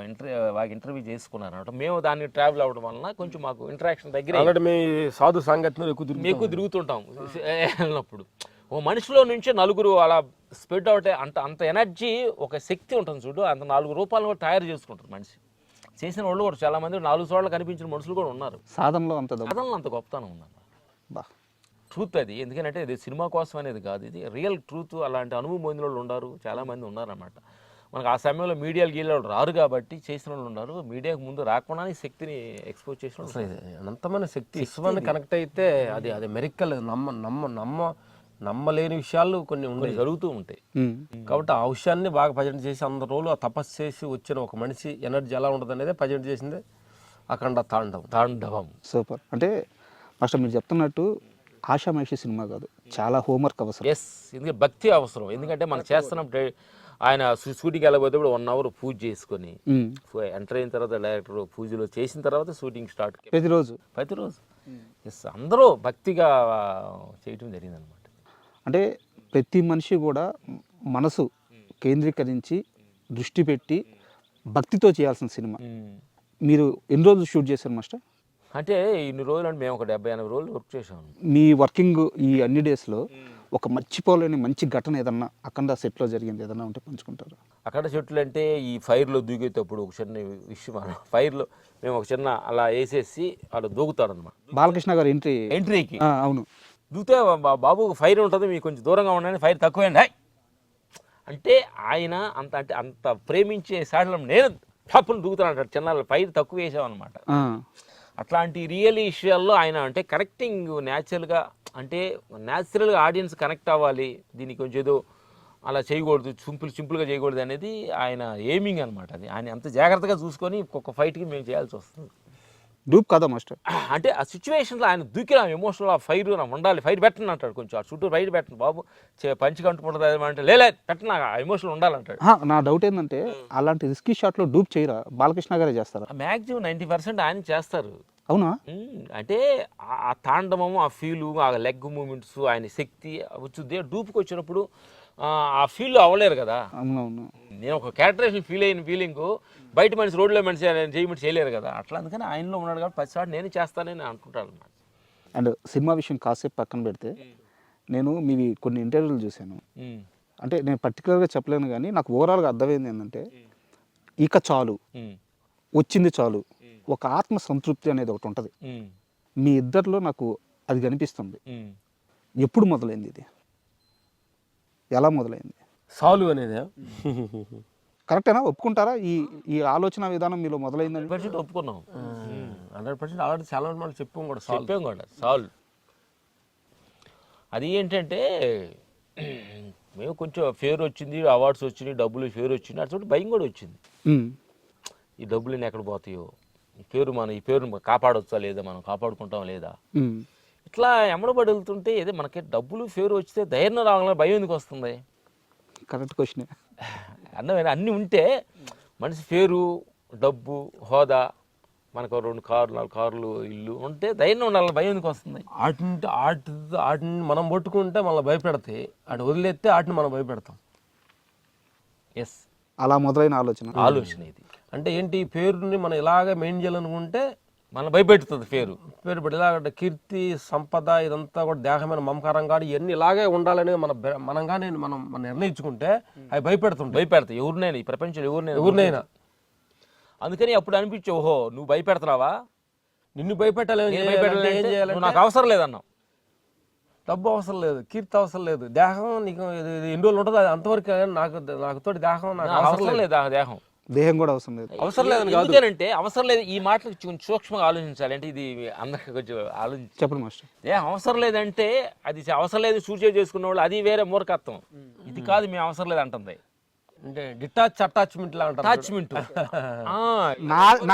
Speaker 3: ఇంటర్వ్యూ చేసుకున్నారు అనమాట. మేము దాన్ని ట్రావెల్ అవ్వడం వలన కొంచెం మాకు ఇంటరాక్షన్ దగ్గర
Speaker 4: మేము సాధు సాంగత్యంలో
Speaker 3: ఎక్కువ తిరుగుతుంటాం. వెళ్ళినప్పుడు ఓ మనిషిలో నుంచి 4 అలా స్ప్రెడ్ అవుతే అంత ఎనర్జీ, ఒక శక్తి ఉంటుంది చూడు, అంత 4 రూపాయలు కూడా తయారు చేసుకుంటారు మనిషి. చేసిన వాళ్ళు కూడా చాలా మంది 4 చోట్ల కనిపించిన మనుషులు కూడా ఉన్నారు.
Speaker 2: సాధనలో అంత
Speaker 3: గొప్పతనం ఉందన్నమాట. ట్రూత్ అది. ఎందుకంటే ఇది సినిమా కోసం అనేది కాదు, ఇది రియల్ ట్రూత్. అలాంటి అనుభవం పొందిన వాళ్ళు ఉన్నారు, చాలామంది ఉన్నారన్నమాట. మనకు ఆ సమయంలో మీడియాలు గీళ్ళు రారు కాబట్టి చేసిన వాళ్ళు ఉన్నారు. మీడియాకు ముందు రాకుండా ఈ శక్తిని ఎక్స్పోజ్ చేసిన వాళ్ళు
Speaker 4: అసలు ఇది అనంతమైన శక్తి విశ్వాన్ని కనెక్ట్ అయితే అది అది మెరికల్. నమ్మలేని విషయాలు కొన్ని ఉన్నాయి,
Speaker 3: జరుగుతూ ఉంటాయి.
Speaker 4: కాబట్టి ఆ విషయాన్ని బాగా ప్రజెంట్ చేసి అందరు రోజులు ఆ తపస్సు చేసి వచ్చిన ఒక మనిషి ఎనర్జీ ఎలా ఉంటుంది అనేది ప్రజెంట్ చేసింది అఖండ తాండవం.
Speaker 2: సూపర్. అంటే మాస్టర్ మీరు చెప్తున్నట్టు ఆషామాషి సినిమా కాదు, చాలా హోంవర్క్ అవసరం.
Speaker 3: ఎస్, ఎందుకంటే భక్తి అవసరం. ఎందుకంటే మనం చేస్తున్నప్పుడు ఆయన షూటింగ్కి వెళ్ళబోతే 1 hour పూజ చేసుకొని ఎంటర్ అయిన తర్వాత డైరెక్టర్ పూజలో చేసిన తర్వాత షూటింగ్ స్టార్ట్ ప్రతిరోజు ఎస్ అందరూ భక్తిగా చేయటం జరిగింది అనమాట.
Speaker 2: అంటే ప్రతి మనిషి కూడా మనసు కేంద్రీకరించి దృష్టి పెట్టి భక్తితో చేయాల్సిన సినిమా. మీరు ఎన్ని రోజులు షూట్ చేశారు మాస్టర్?
Speaker 3: అంటే ఇన్ని రోజులు అంటే మేము ఒక 70-80 రోజులు వర్క్ చేసాము.
Speaker 2: మీ వర్కింగ్ ఈ అన్ని డేస్లో ఒక మర్చిపోలేని మంచి ఘటన ఏదన్నా అఖండ సెట్లో జరిగింది ఏదన్నా ఉంటే పంచుకుంటారు?
Speaker 3: అఖండ చెట్లు అంటే ఈ ఫైర్లో దూకేటప్పుడు ఒక చిన్న విషయం, ఫైర్లో మేము ఒక చిన్న అలా వేసేసి అలా దూకుతాడు అనమాట.
Speaker 2: బాలకృష్ణ గారు
Speaker 3: ఎంట్రీకి
Speaker 2: అవును
Speaker 3: దూకితే బాబు ఫైర్ ఉంటుంది, మీకు కొంచెం దూరంగా ఉండండి, ఫైర్ తక్కువేండి అంటే ఆయన అంత ప్రేమించే సాడలం నేను తప్పును దూకుతాను చిన్న ఫైర్ తక్కువ వేసామన్నమాట. అట్లాంటి రియల్ విషయాల్లో ఆయన అంటే కనెక్టింగ్ న్యాచురల్గా, అంటే న్యాచురల్గా ఆడియన్స్ కనెక్ట్ అవ్వాలి, దీనికి కొంచెం ఏదో అలా చేయకూడదు, సింపుల్గా చేయకూడదు అనేది ఆయన ఎయిమింగ్ అనమాట. అది ఆయన అంత జాగ్రత్తగా చూసుకొని ఒక్కొక్క ఫైట్కి మేము చేయాల్సి వస్తుంది.
Speaker 2: డూప్ కదా మాస్టర్? అంటే
Speaker 3: ఆ సిచ్యువేషన్లో ఆయన దూకిన ఎమోషనల్ ఆ ఫైర్ ఉండాలి, ఫైర్ పెట్టండి అంటాడు, కొంచెం ఆ చుట్టూ ఫైర్ పెట్టండి బాబు, పంచి కంటుకుంటుంది అంటే లేదు పెట్టండి, నాకు ఆ ఎమోషనల్ ఉండాలంటాడు.
Speaker 2: నా డౌట్ ఏంటంటే అలాంటి రిస్కీ షాట్లో డూప్ చేయరా? బాలకృష్ణ గారే చేస్తారా?
Speaker 3: మ్యాక్సిమం 90% ఆయన చేస్తారు.
Speaker 2: అవునా?
Speaker 3: అంటే ఆ తాండవము, ఆ ఫీలు, ఆ లెగ్ మూమెంట్స్, ఆయన శక్తి వచ్చుద్ది. డూప్కి వచ్చినప్పుడు ఆ ఫీల్ అవ్వలేరు కదా.
Speaker 2: అవునవును.
Speaker 3: నేను ఒక క్యారెక్టరేషన్ ఫీల్ అయిన ఫీలింగ్ బయట మనిషి రోడ్లో మనిషి చేయమంటే చేయలేరు కదా. అట్లా అందుకని ఆయనలో ఉన్నాడు కాబట్టి 10 నేను చేస్తానని అనుకుంటాను అన్నమాట.
Speaker 2: అండ్ సినిమా విషయం కాసేపు పక్కన పెడితే నేను మీవి కొన్ని ఇంటర్వ్యూలు చూశాను. అంటే నేను పర్టికులర్గా చెప్పలేను కానీ నాకు ఓవరాల్గా అర్థమైంది ఏంటంటే ఇక చాలు, వచ్చింది చాలు, ఒక ఆత్మ సంతృప్తి అనేది ఒకటి ఉంటుంది మీ ఇద్దరిలో, నాకు అది కనిపిస్తుంది. ఎప్పుడు మొదలైంది ఇది? ఎలా మొదలైంది?
Speaker 4: సాలు అనేది
Speaker 2: కరెక్టేనా? ఒప్పుకుంటారా? ఈ ఆలోచన విధానం మీలో మొదలైందని?
Speaker 3: 100% ఒప్పుకున్నాం.
Speaker 4: 100% ఆల్రెడీ చాలా మంది చెప్పాం కూడా
Speaker 3: సాల్వ్. అది ఏంటంటే మేము కొంచెం ఫేర్ వచ్చింది, అవార్డ్స్ వచ్చినాయి, డబ్బులు ఫేర్ వచ్చింది, అటు భయం కూడా వచ్చింది. ఈ డబ్బులు ఎక్కడ పోతాయో, ఈ పేరు కాపాడొచ్చా లేదా, మనం కాపాడుకుంటాం లేదా, ఇట్లా ఎమ్మడబడి వెళ్తుంటే ఏదో మనకి డబ్బులు ఫేర్ వచ్చితే ధైర్యం రావాలని భయం ఎందుకు వస్తుంది?
Speaker 2: Correct question.
Speaker 3: అన్నీ ఉంటే మనిషి పేరు, డబ్బు, హోదా, మనకు 2 కార్లు 4 కార్లు, ఇల్లు ఉంటే ధైర్యం ఉండాలి, భయం ఎందుకు వస్తుంది?
Speaker 4: వాటిని మనం పట్టుకుంటే మళ్ళీ భయపెడతాయి, అటు వదిలేస్తే వాటిని మనం భయపెడతాం.
Speaker 3: ఎస్,
Speaker 2: అలా మొదలైన ఆలోచన
Speaker 4: ఇది. అంటే ఏంటి, పేరుని మనం ఇలాగే మెయిన్ చేయాలనుకుంటే
Speaker 3: మనం భయపెడుతుంది పేరు
Speaker 4: పెట్టి ఇలాగ కీర్తి, సంపద ఇదంతా కూడా దేహమైన మమకారం కానీ ఇవన్నీ ఇలాగే ఉండాలని మనంగానే మనం నిర్ణయించుకుంటే అవి భయపెడతాయి
Speaker 3: ఎవరినైనా, ఈ ప్రపంచంలో ఎవరినైనా. అందుకని అప్పుడు అనిపించే, ఓహో నువ్వు భయపెడుతున్నావా,
Speaker 4: నిన్ను భయపెట్టాలి, ఏం చేయాలి,
Speaker 3: నాకు అవసరం లేదన్నావు.
Speaker 4: డబ్బు అవసరం లేదు, కీర్తి అవసరం లేదు, దేహం నీకు ఎన్ని రోజులు ఉంటుంది అది అంతవరకు. నాకు తోటి దేహం నాకు అవసరం లేదు,
Speaker 2: దేహం కూడా అవసరం లేదు.
Speaker 3: ఎందుకంటే అవసరం లేదు, ఈ మాటలు కొంచెం సూక్ష్మంగా ఆలోచించాలి. అంటే ఇది అందరికి కొంచెం ఆలోచించి
Speaker 2: చెప్పండి మాస్టర్.
Speaker 3: దేహం అవసరం లేదంటే అది అవసరం లేదు సూసైడ్ చేసుకున్న వాళ్ళు, అది వేరే మూర్ఖత్వం. ఇది కాదు మేము అవసరం లేదు అంటుంది,
Speaker 4: అంటే అటాచ్మెంట్ లా
Speaker 3: అటాచ్మెంట్.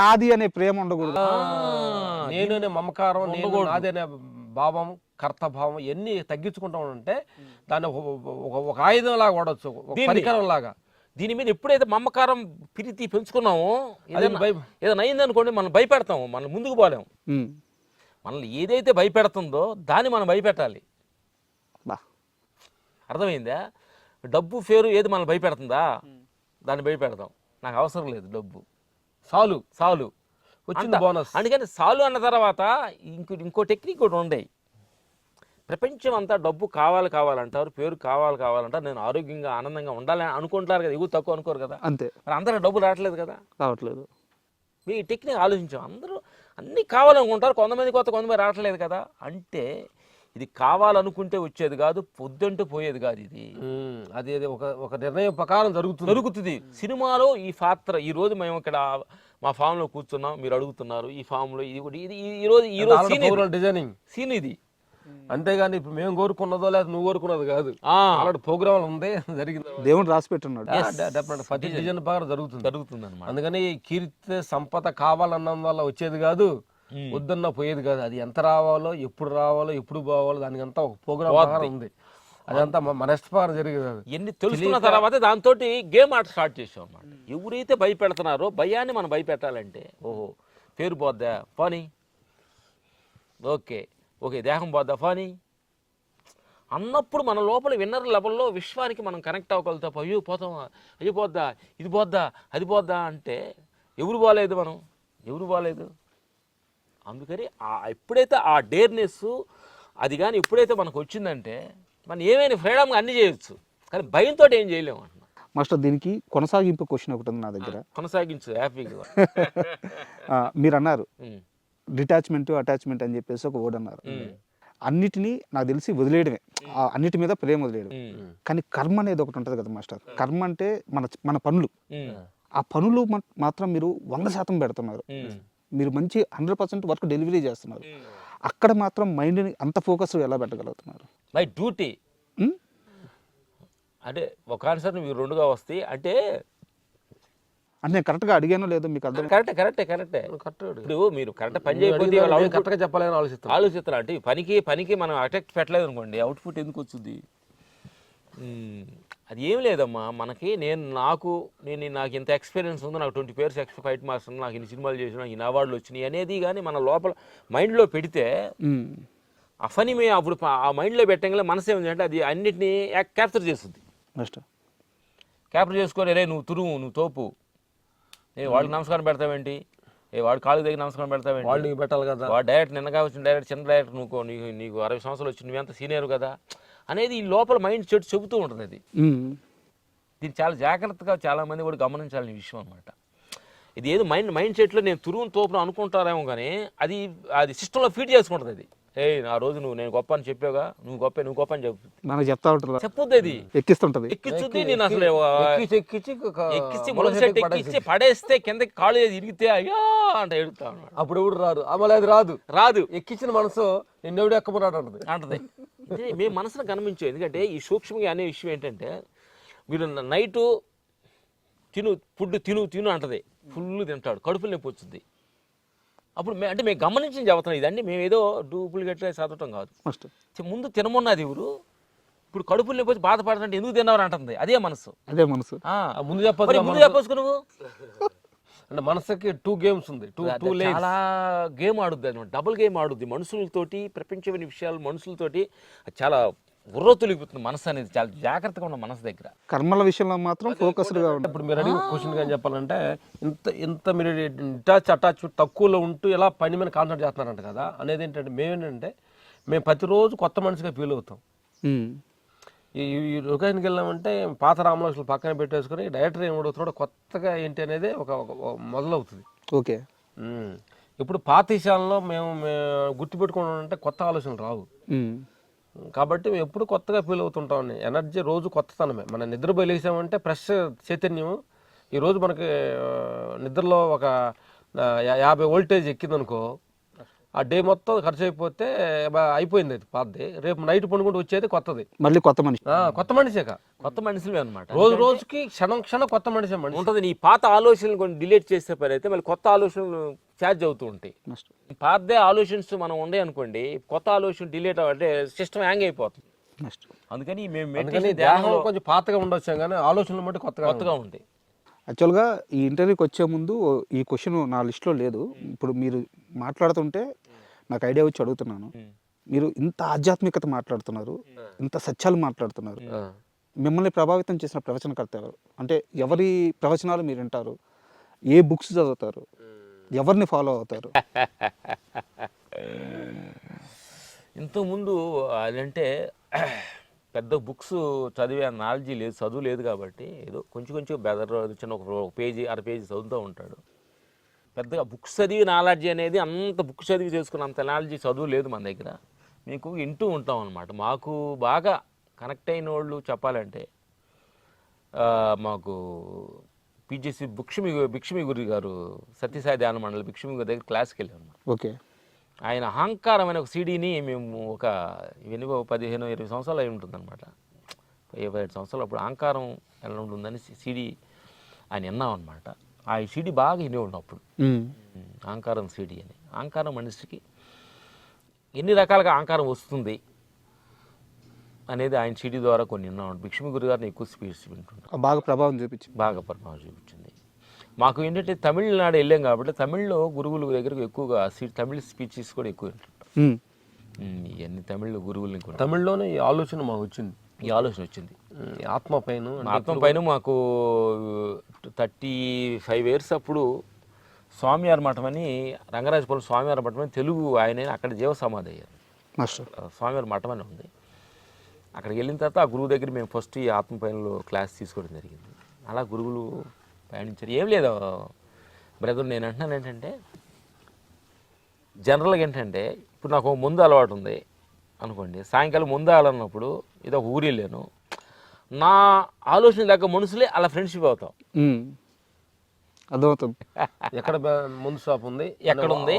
Speaker 2: నాది అనే ప్రేమ ఉండకూడదు,
Speaker 4: నేను అనే మమకారం, నాది అనే భావం, కర్తభావం ఇవన్నీ తగ్గించుకుంటా ఉంటే దాన్ని ఒక ఆయుధం లాగా వాడచ్చు, ఒక పరికరం లాగా.
Speaker 3: దీని మీద ఎప్పుడైతే మమకారం, ప్రీతి పెంచుకున్నామో, ఏదైనా అయిందనుకోండి మనం భయపెడతాము, మనం ముందుకు పోలేము. మనల్ని ఏదైతే భయపెడుతుందో దాన్ని మనం భయపెట్టాలి. అర్థమైందా? డబ్బు ఫేరు ఏది మనం భయపెడుతుందా దాన్ని భయపెడతాం. నాకు అవసరం లేదు డబ్బు, సాలు వచ్చింది బోనస్. అందుకని సాలు అన్న తర్వాత ఇంకో టెక్నిక్ కూడా ఉండేవి. ప్రపంచం అంతా డబ్బు కావాలంటారు, పేరు కావాలంటారు, నేను ఆరోగ్యంగా ఆనందంగా ఉండాలని అనుకుంటారు కదా, ఎక్కువ తక్కువ అనుకోరు కదా.
Speaker 2: అంతే.
Speaker 3: మరి అందరూ డబ్బు రావట్లేదు కదా. మీ టెక్నిక్ ఆలోచించాం, అందరూ అన్నీ కావాలనుకుంటారు, కొంతమంది రావట్లేదు కదా. అంటే ఇది కావాలనుకుంటే వచ్చేది కాదు, పొద్దుంటే పోయేది కాదు. ఇది
Speaker 4: అది ఒక నిర్ణయం ప్రకారం
Speaker 3: జరుగుతుంది. సినిమాలో ఈ పాత్ర, ఈ రోజు మేము ఇక్కడ మా ఫామ్ లో కూర్చున్నాం, మీరు అడుగుతున్నారు ఈ ఫామ్ లో ఇది ఈరోజు
Speaker 4: డిజైనింగ్
Speaker 3: సీన్ ఇది.
Speaker 4: అంతేగాని ఇప్పుడు మేము కోరుకున్నదో లేదా నువ్వు కోరుకున్నది కాదు. అలాంటి ప్రోగ్రామ్ ఉంది, జరిగింది,
Speaker 2: దేవుడు రాసి పెట్టున్నాడు.
Speaker 4: ప్రతి డిజైన్ ప్రకారం
Speaker 3: జరుగుతుంది అన్నమాట.
Speaker 4: అందుకని కీర్తి సంపద కావాలన్నం వల్ల వచ్చేది కాదు, వద్దన్న పోయేది కాదు. అది ఎంత రావాలో, ఎప్పుడు రావాలో, ఎప్పుడు పోవాలో దానికి అంతా ఒక ప్రోగ్రామ్ ప్రకారం ఉంది. అదంతా మన ఇష్టప్రకారం జరిగేది.
Speaker 3: ఎన్ని తెలుసుకున్న తర్వాత దాంతో గేమ్ ఆట స్టార్ట్ చేసాం అన్నమాట. ఎవరైతే భయపెడుతున్నారో భయాన్ని మనం భయపెట్టాలంటే, ఓహో పేరు పోద్దా పోనీ, ఓకే దేహం పోద్దా పోనీ అన్నప్పుడు మన లోపల విన్నర్ లెవెల్లో విశ్వానికి మనం కనెక్ట్ అవ్వగలుగుతాం. అయ్యో పోతామా, అయ్యో పోద్దా, ఇది పోద్దా, అది పోద్దా అంటే ఎవరు బాగాలేదు. అందుకని ఎప్పుడైతే ఆ డేర్నెస్ అది కానీ ఎప్పుడైతే మనకు వచ్చిందంటే మనం ఏమైనా ఫ్రీడమ్గా అన్ని చేయొచ్చు, కానీ భయంతో ఏం చేయలేము అంటున్నా.
Speaker 2: మాస్టర్ దీనికి కొనసాగింపు క్వశ్చన్ ఒకటి ఉంది నా దగ్గర.
Speaker 3: కొనసాగించు హ్యాపీగా.
Speaker 2: మీరు అన్నారు డిటాచ్మెంట్ అటాచ్మెంట్ అని చెప్పేసి ఒక వర్డ్ అన్నారు. అన్నిటినీ నాకు తెలిసి వదిలేయడమే, అన్నిటి మీద ప్రేమ వదిలేయడం. కానీ కర్మ అనేది ఒకటి ఉంటుంది కదా మాస్టర్. కర్మ అంటే మన పనులు. ఆ పనులు మాత్రం మీరు 100% పెడుతున్నారు. మీరు మంచి 100% వర్క్ డెలివరీ చేస్తున్నారు. అక్కడ మాత్రం మైండ్ని అంత ఫోకస్ ఎలా పెట్టగలుగుతున్నారు?
Speaker 3: మై డ్యూటీ అంటే ఒక ఆన్సర్ నువ్వు రెండుగా వస్తాయి అంటే
Speaker 2: నేను కరెక్ట్గా అడిగానో లేదో మీకు అర్థం.
Speaker 3: కరెక్టే. ఇప్పుడు మీరు కరెక్ట్ పని చేయకపోతే
Speaker 4: కరెక్ట్గా చెప్పాలని
Speaker 3: ఆలోచిస్తారు. అంటే పనికి మనం అటెక్ట్ పెట్టలేదు అనుకోండి, అవుట్పుట్ ఎందుకు వచ్చింది? అది ఏం లేదమ్మా, మనకి నాకు ఇంత ఎక్స్పీరియన్స్ ఉంది, నాకు 20 years ఫైట్ మాస్టర్, నాకు ఇన్ని సినిమాలు చేసిన, నాకు ఇన్ని అవార్డులు వచ్చినాయి అనేది కానీ మన లోపల మైండ్లో పెడితే ఆ పని మేము అప్పుడు ఆ మైండ్లో పెట్టంగా మనసు ఏమిటంటే అది అన్నిటినీ క్యాప్చర్ చేస్తుంది. క్యాప్చర్ చేసుకొని రే నువ్వు తురుము, నువ్వు తోపు, వాడికి నమస్కారం పెడతావేంటి, వాడు కాళ్ళకి దగ్గర నమస్కారం పెడతావేంటి,
Speaker 4: వాళ్ళు నీకు పెట్టాలి కదా,
Speaker 3: వాడు డైరెక్ట్ నిన్నగా వచ్చిన డైరెక్ట్ చిన్న డైరెక్ట్ నీకు 60 సంవత్సరాలు వచ్చి నువ్వెంత సీనియర్ కదా అనేది ఈ లోపల మైండ్ చెబుతూ ఉంటుంది. అది దీన్ని చాలా జాగ్రత్తగా చాలామంది కూడా గమనించాలని విషయం అనమాట. ఇది ఏదో మైండ్ సెట్లో నేను తురువును తోపును అనుకుంటారేమో కానీ అది సిస్టంలో ఫీడ్ చేసుకుంటుంది. అది ఆ రోజు నేను గొప్ప అని చెప్పావుగా, నువ్వు గొప్ప అని చెప్పుద్ది. అది ఎక్కిస్తుంది. నేను అసలు ఎక్కించి పడేస్తే కిందకి కాళ్ళు ఇరిగితే అయ్యో అంటే ఎడుతాను.
Speaker 4: అప్పుడు ఎవడు రాదు ఎక్కించిన మనసు నిన్నెవడు ఎక్కబోరాడు
Speaker 3: అంటది. మేము మనసును గమనించాం. ఎందుకంటే ఈ సూక్ష్మంగా అనే విషయం ఏంటంటే, మీరు నైటు ఫుడ్ తిను అంటది, ఫుల్ తింటాడు, కడుపులు నొప్పి వచ్చింది. అప్పుడు మేము గమనించి చెబుతున్నాం. ఇదండి మేము ఏదో డూప్లికేట్గా చదవటం కాదు. ముందు తినమన్నది ఎవరు, ఇప్పుడు కడుపులు నొప్పి వచ్చి బాధపడుతుంటే ఎందుకు తిన్నావు అంటుంది. అదే మనసు.
Speaker 4: ముందు చెప్పచ్చు నువ్వు. అంటే మనసుకి 2 games ఉంది,
Speaker 3: చాలా గేమ్ ఆడుద్ది అనమాట, డబుల్ గేమ్ ఆడుద్ది మనుషులతోటి, ప్రపంచమైన విషయాలు మనుషులతోటి. చాలా బుర్ర తొలిగిపోతుంది మనసు అనేది. చాలా జాగ్రత్తగా ఉన్న మనసు దగ్గర.
Speaker 2: కర్మల విషయంలో మాత్రం ఫోకస్డ్గా ఉంటుంది.
Speaker 4: ఇప్పుడు మీరు అడిగిన క్వశ్చన్ కానీ చెప్పాలంటే ఇంత మీరు అటాచ్ తక్కువలో ఉంటూ ఎలా పని మీద కాన్సన్ట్రేట్ చేస్తున్నారంట కదా అనేది ఏంటంటే, మేము ప్రతిరోజు కొత్త మనిషిగా ఫీల్ అవుతాం. ఈ లొకేషన్కి వెళ్ళామంటే పాత రామలక్ష్మణులు పక్కన పెట్టేసుకుని డైరెక్టర్ ఏం అడుగుతున్నాడో కొత్తగా ఏంటి అనేది ఒక మొదలవుతుంది.
Speaker 2: ఓకే.
Speaker 4: ఇప్పుడు పాత విషయాల్లో మేము గుర్తుపెట్టుకోవాలంటే కొత్త ఆలోచనలు రావు. కాబట్టి మేము ఎప్పుడు కొత్తగా ఫీల్ అవుతుంటాం. ఎనర్జీ రోజు కొత్తతనమే. మన నిద్రపోయి లేసామంటే ఫ్రెష్ చైతన్యం. ఈరోజు మనకి నిద్రలో ఒక 50 voltage ఎక్కిందనుకో, ఆ డే మొత్తం ఖర్చు అయిపోతే అయిపోయింది, అది పాతది. రేపు నైట్ పండుకుంటూ వచ్చేది కొత్తది,
Speaker 2: మళ్ళీ కొత్త
Speaker 4: మనిషే. కొత్త
Speaker 3: మనుషులే అనమాట.
Speaker 4: రోజుకి క్షణం కొత్త మనిషి
Speaker 3: ఉంటుంది. నీ పాత ఆలోచనలు కొన్ని డిలీట్ చేసే పని అయితే మళ్ళీ కొత్త ఆలోచనలు ఛార్జ్ అవుతూ ఉంటాయి. పాతదే ఆలోచనస్ మనం ఉండే అనుకోండి, కొత్త ఆలోచన డిలీట్ అవ్వంటే సిస్టమ్ హ్యాంగ్ అయిపోతుంది. అందుకని మేము
Speaker 4: దేహం కొంచెం పాతగా ఉండొచ్చాం కానీ ఆలోచనలు మట్టి కొత్తగా ఉంటాయి.
Speaker 2: యాక్చువల్గా ఈ ఇంటర్వ్యూకి వచ్చే ముందు ఈ క్వశ్చన్ నా లిస్ట్లో లేదు. ఇప్పుడు మీరు మాట్లాడుతుంటే నాకు ఐడియా వచ్చి అడుగుతున్నాను. మీరు ఇంత ఆధ్యాత్మికత మాట్లాడుతున్నారు, ఇంత సత్యాలు మాట్లాడుతున్నారు. మిమ్మల్ని ప్రభావితం చేసిన ప్రవచనకర్త ఎవరు? అంటే ఎవరి ప్రవచనాలు మీరు వింటారు, ఏ బుక్స్ చదువుతారు, ఎవరిని ఫాలో అవుతారు?
Speaker 3: ఇంతకుముందు అదంటే పెద్ద బుక్స్ చదివే నాలెడ్జీ లేదు, చదువు లేదు. కాబట్టి ఏదో కొంచెం బెదర్ చిన్న ఒక పేజీ 1/2 పేజీ చదువుతూ ఉంటాడు. పెద్దగా బుక్స్ చదివి నాలెడ్జీ అనేది అంత బుక్ చదివి చేసుకున్న అంత నాలెడ్జీ చదువు లేదు మన దగ్గర. మీకు వింటూ ఉంటాం అనమాట. మాకు బాగా కనెక్ట్ అయిన వాళ్ళు చెప్పాలంటే మాకు పిజిసి భిక్షమి గురి గారు సత్యసాయి ధ్యాన మండలి భిక్షమి గురి దగ్గర క్లాస్కి వెళ్ళాం అనమాట.
Speaker 2: ఓకే.
Speaker 3: ఆయన అహంకారం అనే ఒక సీడీని మేము ఒక 15-20 సంవత్సరాలు అయి ఉంటుందన్నమాట. 25 సంవత్సరాలు అప్పుడు అహంకారం ఎలా ఉంటుందని సీడీ ఆయన విన్నాం అనమాట. ఆ సీడీ బాగా వినేవాడు అప్పుడు. అహంకారం సీడీ అని. అహంకారం మనిషికి ఎన్ని రకాలుగా అహంకారం వస్తుంది అనేది ఆయన సీడీ ద్వారా కొన్ని విన్నాం. భిక్షమి గురి గారిని ఎక్కువ స్పీడ్స్ వింటుంటాం.
Speaker 2: బాగా ప్రభావం చూపించింది.
Speaker 3: బాగా ప్రభావం చూపించింది. మాకు ఏంటంటే తమిళనాడు వెళ్ళాం కాబట్టి తమిళ్లో గురువుల దగ్గరకు ఎక్కువగా తమిళ స్పీచెస్ కూడా ఎక్కువ వింటుంటాం. ఇవన్నీ తమిళ గురువుల్ని కూడా.
Speaker 4: తమిళ్లోనే ఈ ఆలోచన మాకు వచ్చింది.
Speaker 3: ఈ ఆలోచన వచ్చింది.
Speaker 4: ఆత్మ పైన
Speaker 3: మాకు 35 years అప్పుడు స్వామివారి మఠం అని రంగరాజపురం స్వామివారి మఠం అని తెలుగు ఆయన అక్కడ జీవ సమాధి అయ్యారు. స్వామివారి మఠం అని ఉంది. అక్కడికి వెళ్ళిన తర్వాత ఆ గురువు దగ్గర మేము ఫస్ట్ ఈ ఆత్మ పైనలో క్లాస్ తీసుకోవడం జరిగింది. అలా గురువులు పయనించారు. ఏం లేదు బ్రదర్, నేను అంటున్నాను ఏంటంటే జనరల్గా ఏంటంటే ఇప్పుడు నాకు ముందు అలవాటు ఉంది అనుకోండి. సాయంకాలం ముందు ఆలన్నప్పుడు ఇది ఒక ఊరు వెళ్ళాను, నా ఆలోచన దగ్గర మనుషులే అలా ఫ్రెండ్షిప్ అవుతాం.
Speaker 2: అర్థమవుతుంది.
Speaker 4: ఎక్కడ ముందు షాప్ ఉంది,
Speaker 3: ఎక్కడ ఉంది,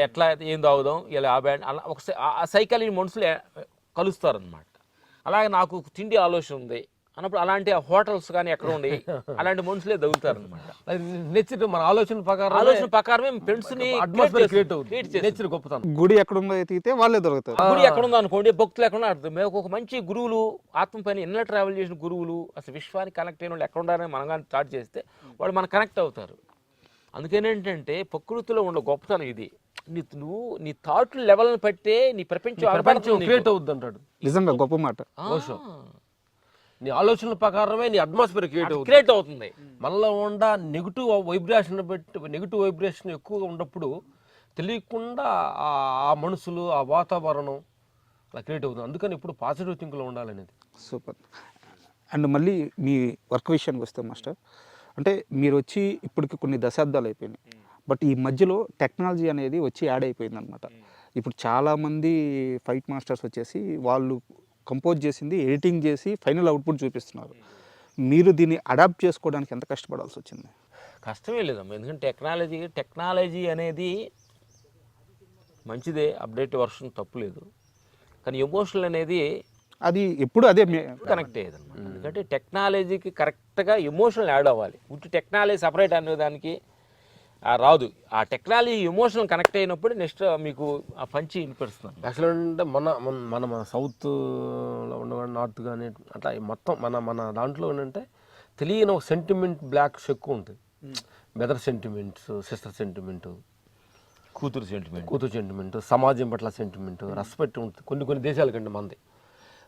Speaker 3: ఎట్లా ఏం తాగుదాం, ఇలా ఆ బ్యాండ్ అలా ఒక ఆ సైకాలజీ మనుషులే కలుస్తారనమాట. అలాగే నాకు తిండి ఆలోచన ఉంది అన్నప్పుడు అలాంటి హోటల్స్ కానీ ఎక్కడ ఉండి అలాంటి మనుషులే తగులుతారు అనమాట.
Speaker 4: నెక్స్ట్ మన ఆలోచన
Speaker 3: ప్రకారమే ఫ్రెండ్స్ ని
Speaker 4: గొప్పతనం.
Speaker 2: గుడి ఎక్కడుందో ఎతికితే వాళ్ళే దొరుకుతారు.
Speaker 3: గుడి ఎక్కడుందో అనుకోండి, భక్తులు ఎక్కడ అర్థం. మేము ఒక మంచి గురువులు, ఆత్మ పైన ఎన్నో ట్రావెల్ చేసిన గురువులు, అసలు విశ్వానికి కనెక్ట్ అయిన వాళ్ళు ఎక్కడ ఉండాలని మనం కానీ స్టార్ట్ చేస్తే వాళ్ళు మనకు కనెక్ట్ అవుతారు. అందుకేంటంటే ప్రకృతిలో ఉండే గొప్పతనం ఇది. నువ్వు నీ థాట్ లెవెల్ని బట్టే నీ ప్రపంచం
Speaker 4: క్రియేట్ అవుద్ది అంటాడు.
Speaker 2: నిజంగా గొప్ప మాట.
Speaker 4: నీ ఆలోచనల ప్రకారమే నీ అట్మాస్ఫియర్
Speaker 3: క్రియేట్ అవుతుంది.
Speaker 4: మనలో ఉండ నెగిటివ్ వైబ్రేషన్ ఎక్కువగా ఉన్నప్పుడు తెలియకుండా ఆ మనుషులు, ఆ వాతావరణం అలా క్రియేట్ అవుతుంది. అందుకని ఇప్పుడు పాజిటివ్ థింక్లో ఉండాలనేది.
Speaker 2: సూపర్. అండ్ మళ్ళీ మీ వర్క్ విషయానికి వస్తే మాస్టర్, అంటే మీరు వచ్చి ఇప్పటికి కొన్ని దశాబ్దాలు అయిపోయినాయి. బట్ ఈ మధ్యలో టెక్నాలజీ అనేది వచ్చి యాడ్ అయిపోయింది అనమాట. ఇప్పుడు చాలామంది ఫైట్ మాస్టర్స్ వచ్చేసి వాళ్ళు కంపోజ్ చేసింది ఎడిటింగ్ చేసి ఫైనల్ అవుట్పుట్ చూపిస్తున్నారు. మీరు దీన్ని అడాప్ట్ చేసుకోవడానికి ఎంత కష్టపడాల్సి వచ్చింది?
Speaker 3: కష్టమే లేదమ్మా. ఎందుకంటే టెక్నాలజీ అనేది మంచిదే, అప్డేట్ వర్షన్ తప్పులేదు. కానీ ఎమోషనల్ అనేది
Speaker 2: అది ఎప్పుడు అదే
Speaker 3: కనెక్ట్ అయ్యేదన్నమాట. ఎందుకంటే టెక్నాలజీకి కరెక్ట్గా ఎమోషనల్ యాడ్ అవ్వాలి. ఉట్టి టెక్నాలజీ సపరేట్ అనే దానికి రాదు. ఆ టెక్నాలజీ ఎమోషనల్ కనెక్ట్ అయినప్పుడు నెక్స్ట్ మీకు ఆ పంచి వినిపిస్తుంది.
Speaker 4: యాక్చువల్ అంటే మన సౌత్లో ఉన్నవాడు, నార్త్ కానీ అట్లా మొత్తం మన దాంట్లో ఏంటంటే తెలియని ఒక సెంటిమెంట్ బ్లాక్స్ ఎక్కువ ఉంటుంది. బెదర్ సెంటిమెంట్స్, సిస్టర్ సెంటిమెంట్,
Speaker 3: కూతురు
Speaker 4: సెంటిమెంట్, సమాజం పట్ల సెంటిమెంట్, రెస్పెక్ట్ ఉంటుంది. కొన్ని దేశాల కంటే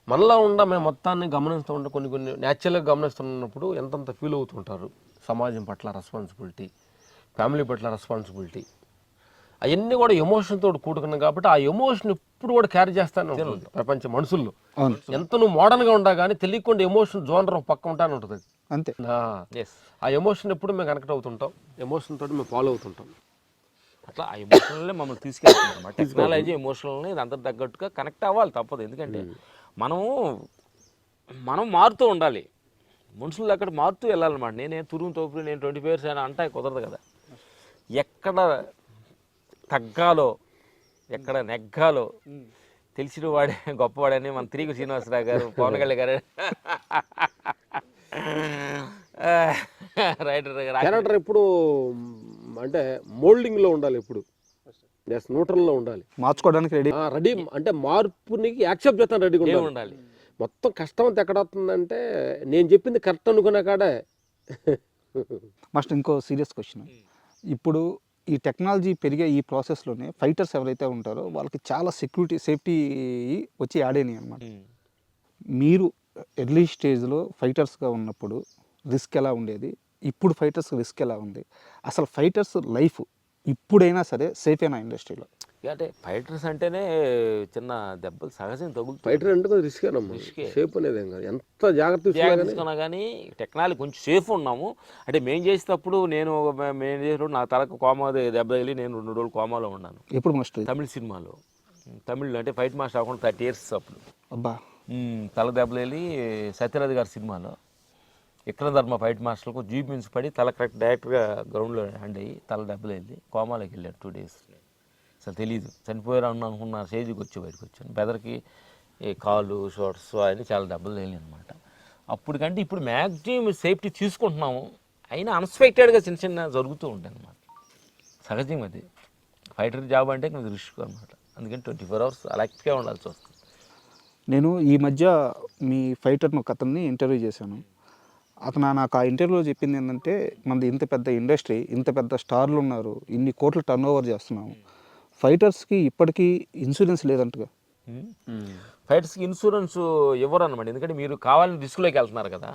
Speaker 4: మనలో మేము మొత్తాన్ని గమనిస్తూ ఉంటాం. కొన్ని న్యాచురల్గా గమనిస్తున్నప్పుడు ఎంతంత ఫీల్ అవుతుంటారు. సమాజం పట్ల రెస్పాన్సిబిలిటీ, ఫ్యామిలీ పట్ల రెస్పాన్సిబిలిటీ, అవన్నీ కూడా ఎమోషన్తో కూడుకున్నాయి. కాబట్టి ఆ ఎమోషన్ ఇప్పుడు కూడా క్యారీ చేస్తానే ఉంటుంది ప్రపంచ మనుషుల్లో. ఎంత నువ్వు మోడర్న్గా ఉండా కానీ తెలియకుండా ఎమోషన్ జోనర్ ఒక పక్క ఉంటానే ఉంటుంది.
Speaker 2: అంతే.
Speaker 4: ఆ ఎమోషన్ ఎప్పుడు మేము కనెక్ట్ అవుతుంటాం, ఎమోషన్ తోటి మేము ఫాలో అవుతుంటాం.
Speaker 3: అట్లా ఆ ఎమోషనల్ని మమ్మల్ని తీసుకెళ్తాం అన్నమాట. టెక్నాలజీ ఎమోషనల్ని అందరి తగ్గట్టుగా కనెక్ట్ అవ్వాలి, తప్పదు. ఎందుకంటే మనం మారుతూ ఉండాలి, మనుషుల దగ్గర మారుతూ వెళ్ళాలన్నమాట. నేను తురుము తోపులు, నేను 25 years అని అంటే కుదరదు కదా. ఎక్కడ తగ్గాలో, ఎక్కడ నెగ్గాలో తెలిసిన వాడే గొప్పవాడని మన తిరిగి శ్రీనివాసరావు గారు, పవన్ కళ్యాణ్ గారు
Speaker 4: క్యారెక్టర్ ఎప్పుడు అంటే మోల్డింగ్లో ఉండాలి, ఎప్పుడు న్యూట్రల్లో ఉండాలి,
Speaker 2: మార్చుకోవడానికి రెడీ
Speaker 4: అంటే మార్పునికి యాక్సెప్ట్ చేస్తాను రెడీగా ఉండాలి. మొత్తం కష్టం అంతా ఎక్కడ వస్తుందంటే నేను చెప్పింది కరెక్ట్ అనుకున్నా కాడే.
Speaker 2: మాస్టర్ ఇంకో సీరియస్ క్వశ్చన్, ఇప్పుడు ఈ టెక్నాలజీ పెరిగే ఈ ప్రాసెస్లోనే ఫైటర్స్ ఎవరైతే ఉంటారో వాళ్ళకి చాలా సేఫ్టీ వచ్చి యాడ్ అయినాయి అనమాట. మీరు ఎర్లీ స్టేజ్లో ఫైటర్స్గా ఉన్నప్పుడు రిస్క్ ఎలా ఉండేది, ఇప్పుడు ఫైటర్స్ రిస్క్ ఎలా ఉంది, అసలు ఫైటర్స్ లైఫ్ ఇప్పుడైనా సరే సేఫ్ అయినా ఇండస్ట్రీలో?
Speaker 3: అంటే ఫైటర్స్ అంటేనే చిన్న దెబ్బలు సహజం తగులుతాయి.
Speaker 4: ఫైటర్ అంటే రిస్క్ సేఫ్ అనేది ఎంత జాగ్రత్త తీసుకున్నా
Speaker 3: కానీ టెక్నాలజీ కొంచెం సేఫ్ ఉన్నాము. అంటే మేము చేసేటప్పుడు మేము చేసినప్పుడు నా తలకు కోమా దెబ్బ తగిలి నేను 2 రోజులు కోమాలో ఉన్నాను.
Speaker 2: ఎప్పుడు మస్ట్
Speaker 3: తమిళ సినిమాలో తమిళ్లో అంటే ఫైట్ మాస్టర్ అవ్వకుండా 30 years అప్పుడు.
Speaker 2: అబ్బా.
Speaker 3: తల దెబ్బలు వెళ్ళి సత్యరాజ్ గారి సినిమాలో విక్రమధర్మ ఫైట్ మాస్టర్లకు జీబిన్స్ పడి తల కరెక్ట్ డైరెక్ట్గా గ్రౌండ్లో హ్యాండ్ అయ్యి తల దెబ్బలు వెళ్ళి కోమాలోకి వెళ్ళాడు 2 days. అసలు తెలియదు చనిపోయారు అనుకున్న స్టేజ్కి వచ్చి బయటకు వచ్చాను. బెదర్కి కాలు షార్ట్స్ అని చాలా దెబ్బలు వెళ్ళి అనమాట. అప్పటికంటే ఇప్పుడు మ్యాక్సిమం సేఫ్టీ తీసుకుంటున్నాము, అయినా అన్ఎక్స్పెక్టెడ్గా చిన్న చిన్న జరుగుతూ ఉంటాయి అన్నమాట. సహజం అది. ఫైటర్ జాబ్ అంటే కొంచెం రిస్క్ అనమాట. అందుకని 24 hours అలర్ట్గా ఉండాల్సి వస్తుంది.
Speaker 2: నేను ఈ మధ్య మీ ఫైటర్ను ఒక అతన్ని ఇంటర్వ్యూ చేశాను. అతను నాకు ఆ ఇంటర్వ్యూలో చెప్పింది ఏంటంటే, మనది ఇంత పెద్ద ఇండస్ట్రీ, ఇంత పెద్ద స్టార్లు ఉన్నారు, ఇన్ని కోట్లు టర్న్ ఓవర్ చేస్తున్నాము, ఫైటర్స్కి ఇప్పటికీ ఇన్సూరెన్స్ లేదంటగా.
Speaker 3: ఫైటర్స్కి ఇన్సూరెన్స్ ఇవ్వరు అనమాట. ఎందుకంటే మీరు కావాలని రిస్క్లోకి వెళ్తున్నారు కదా,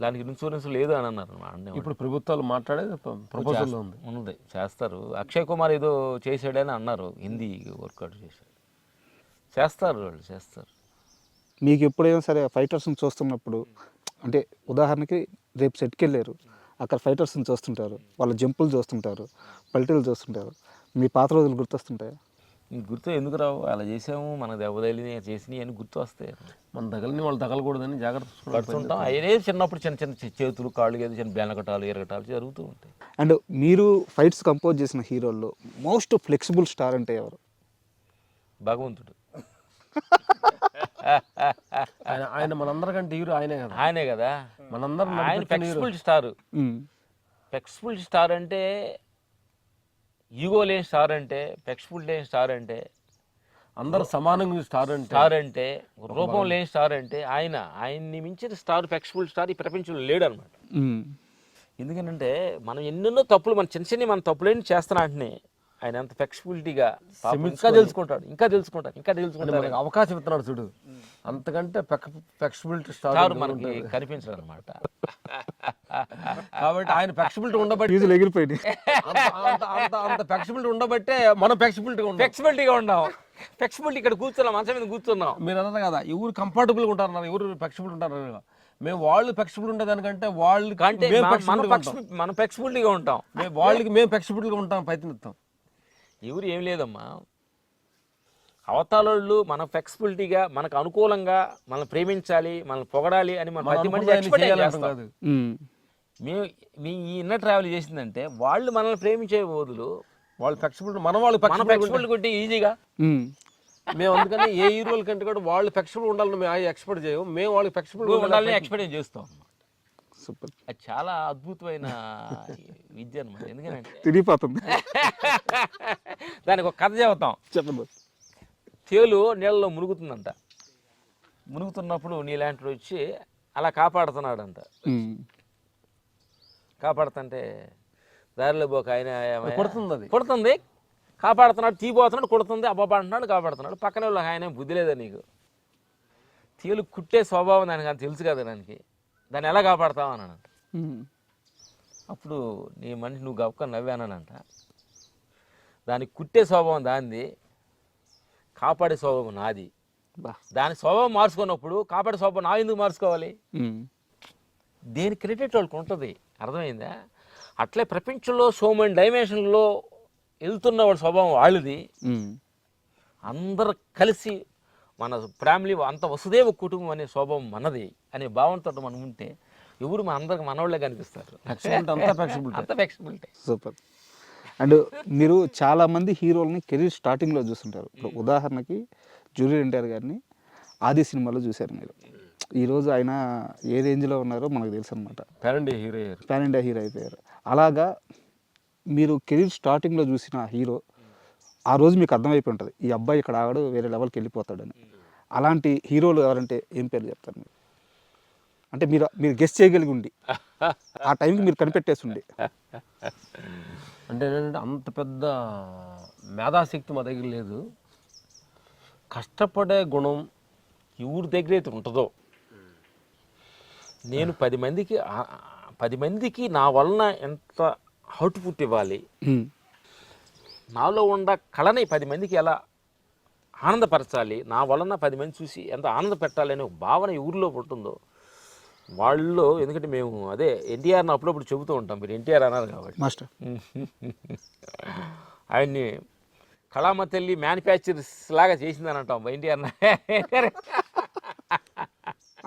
Speaker 3: దానికి ఇన్సూరెన్స్ లేదు అని అన్నారు.
Speaker 4: ఇప్పుడు ప్రభుత్వాలు మాట్లాడేది ప్రపోజల్లో
Speaker 3: ఉంది, చేస్తారు. అక్షయ్ కుమార్ ఏదో చేసాడని అన్నారు, హిందీ వర్కౌట్ చేశాడు. చేస్తారు, వాళ్ళు చేస్తారు.
Speaker 2: మీకు ఎప్పుడైనా సరే ఫైటర్స్ని చూస్తున్నప్పుడు, అంటే ఉదాహరణకి రేపు సెట్కి వెళ్ళారు, అక్కడ ఫైటర్స్ని చూస్తుంటారు, వాళ్ళ జంపులు చూస్తుంటారు, పల్టీలు చూస్తుంటారు, మీ పాత రోజులు గుర్తొస్తుంటాయా?
Speaker 3: గుర్తు ఎందుకు రావు? అలా చేసాము, మనకు దెబ్బతగిలి చేసినవి అని గుర్తు వస్తాయి.
Speaker 4: మన తగలని వాళ్ళు తగలకూడదని జాగ్రత్త
Speaker 3: పడుతుంటాం. అదే చిన్నప్పుడు చిన్న చిన్న చేతులు కాళ్ళు ఏదో చిన్న బెనకటాలు ఎరగటాలు జరుగుతూ ఉంటాయి.
Speaker 2: అండ్ మీరు ఫైట్స్ కంపోజ్ చేసిన హీరోల్లో మోస్ట్ ఫ్లెక్సిబుల్ స్టార్ అంటే ఎవరు?
Speaker 3: భగవంతుడు.
Speaker 4: ఆయన మనందరికంటే హీరో ఆయనే కదా. మనందరం
Speaker 3: ఆయన ఫ్లెక్సిబుల్ స్టార్. ఫ్లెక్సిబుల్ స్టార్ అంటే ఈగో లేని స్టార్ అంటే, ఫ్లెక్సిబుల్ లేని స్టార్ అంటే,
Speaker 4: అందరూ సమానంగా స్టార్
Speaker 3: అంటే రూపం లేని స్టార్ అంటే ఆయన్ని మించిన స్టార్, ఫ్లెక్సిబుల్ స్టార్ ఈ ప్రపంచంలో లేడు అనమాట. ఎందుకంటే మనం ఎన్నెన్నో తప్పులు, మన చిన్న చిన్న మన తప్పులేని చేస్తున్నా అంటే ఆయన అంత ఫ్లెక్సిబిలిటీగా ఇంకా తెలుసుకుంటాడు.
Speaker 4: అవకాశం ఇస్తున్నాడు చూడు, అంతకంటే ఫ్లెక్సిబిలిటీ స్టార్
Speaker 3: మనకి కనిపించదు అనమాట.
Speaker 4: కాబట్టి ఆయన ఫ్లెక్సిబిలిటీ ఉండబట్టి
Speaker 2: ఎగిరిపోయింది.
Speaker 4: అంత ఫ్లెక్సిబిలిటీ ఉండబట్టే మనం
Speaker 3: ఫ్లెక్సిబిలిటీగా ఉన్నాం. ఫ్లెక్సిబిలిటీ ఇక్కడ కూర్చున్నాం, మంచం మీద కూర్చున్నాం.
Speaker 4: మీరు అన్నారు కదా, ఎవరు కంఫర్టబుల్గా ఉంటారు, ఎవరు ఫ్లెక్సిబుల్ ఉంటారు. మేము వాళ్ళు ఫ్లెక్సిబుల్ ఉండేదానికంటే వాళ్ళు
Speaker 3: మనం ఫ్లెక్సిబిలిటీగా ఉంటాం,
Speaker 4: మేము ఫ్లెక్సిబుల్గా ఉంటాం, ప్రయత్నిస్తాం.
Speaker 3: ఎవరు ఏం లేదమ్మా, అవతారాళ్ళు మన ఫ్లెక్సిబిలిటీగా, మనకు అనుకూలంగా మనం ప్రేమించాలి, మనం పొగడాలి అని మనం ప్రతి మనిషి ఎక్స్పెక్ట్ చేస్తాం. మేము మీ ఇన్నర్ ట్రావెల్ చేసిందంటే వాళ్ళు మనల్ని ప్రేమించే బదులు
Speaker 4: వాళ్ళు ఫ్లెక్సిబుల్, వాళ్ళు
Speaker 3: ఫ్లెక్సిబిలిటీ కొట్టి ఈజీగా
Speaker 4: మేము అందుకని ఏ హీరోల కంటే కూడా వాళ్ళు ఫ్లెక్సిబుల్ ఉండాలని మేము ఎక్స్పెక్ట్ చేయము, మేము వాళ్ళకి ఫ్లెక్సిబుల్
Speaker 3: ఉండాలని ఎక్స్పెక్ట్ చేస్తాం.
Speaker 2: సూపర్.
Speaker 3: అది చాలా అద్భుతమైన విద్య అనమాట. ఎందుకంటే
Speaker 2: తిరిగిపోతుంది.
Speaker 3: దానికి ఒక కథ చెబుతాం.
Speaker 2: చెప్పండి.
Speaker 3: తేలు నీళ్ళలో మునుగుతుందంట. మునుగుతున్నప్పుడు నీలాంటి వచ్చి అలా కాపాడుతున్నాడంట. కాపాడుతుంటే దారిలో పోక ఆయన కొడుతుంది, కాపాడుతున్నాడు, తీపోతున్నాడు, కొడుతుంది, అబ్బాబా అంటున్నాడు, కాపాడుతున్నాడు. పక్కన వాళ్ళు ఆయన బుద్ధి లేదా నీకు? తేలు కుట్టే స్వభావం దానికి అని తెలుసు కదా, దానికి దాన్ని ఎలా కాపాడుతావు అన్నానంట. అప్పుడు నీ మనిషి నువ్వు గొప్ప నవ్వానంట. దానికి కుట్టే స్వభావం దానిది, కాపాడే స్వభావం నాది. దాని స్వభావం మార్చుకున్నప్పుడు కాపాడే స్వభావం నా ఎందుకు మార్చుకోవాలి? దేని క్రెడిట్ వాళ్ళకి ఉంటుంది, అర్థమైందా? అట్లే ప్రపంచంలో సో మెనీ డైమెన్షన్లో వెళ్తున్న వాడి స్వభావం వాళ్ళది. అందరు కలిసి మన ఫ్యామిలీ అంత వసుదేవ కుటుంబం అనే స్వభావం మనది అనే భావంతో మనం ఉంటే ఎవరు మన అందరికి మనవాళ్ళే కనిపిస్తారు. అంత ఫ్లెక్సిబిలిటీ.
Speaker 2: సూపర్. అండ్ మీరు చాలామంది హీరోలని కెరీర్ స్టార్టింగ్లో చూస్తుంటారు. ఇప్పుడు ఉదాహరణకి జూనియర్ ఎన్టీఆర్ గారిని ఆది సినిమాలో చూశారు మీరు. ఈరోజు ఆయన ఏ రేంజ్లో ఉన్నారో మనకు తెలుసు అనమాట.
Speaker 4: పాన్ ఇండియా
Speaker 2: హీరో అయిపోయారు. అలాగా మీరు కెరీర్ స్టార్టింగ్లో చూసిన హీరో ఆ రోజు మీకు అర్థమైపోయి ఉంటుంది, ఈ అబ్బాయి ఇక్కడ ఆగడు, వేరే లెవెల్కి వెళ్ళిపోతాడని. అలాంటి హీరోలు ఎవరంటే ఏం పేరు చెప్తారు మీరు? అంటే మీరు గెస్ట్ చేయగలిగి ఉండి ఆ టైంకి మీరు కనిపెట్టేసి ఉండి.
Speaker 4: అంటే ఏంటంటే అంత పెద్ద మేధాశక్తి మా దగ్గర లేదు. కష్టపడే గుణం
Speaker 3: ఎవరి దగ్గర అయితే ఉంటుందో, నేను 10 మందికి నా వలన ఎంత అవుట్పుట్ ఇవ్వాలి, నాలో ఉన్న కళని 10 మందికి ఎలా ఆనందపరచాలి, నా వలన 10 మంది చూసి ఎంత ఆనంద పెట్టాలి అనే ఒక భావన ఊరిలో ఉంటుందో వాళ్ళు. ఎందుకంటే మేము అదే ఎన్టీఆర్ని అప్పుడప్పుడు చెబుతూ ఉంటాం, మీరు ఎన్టీఆర్ అన్నారు కాబట్టి
Speaker 2: మాస్టర్.
Speaker 3: ఆయన్ని కళామ తల్లి మ్యానుఫ్యాక్చర్స్ లాగా చేసిందని అంటాం ఎన్టీఆర్.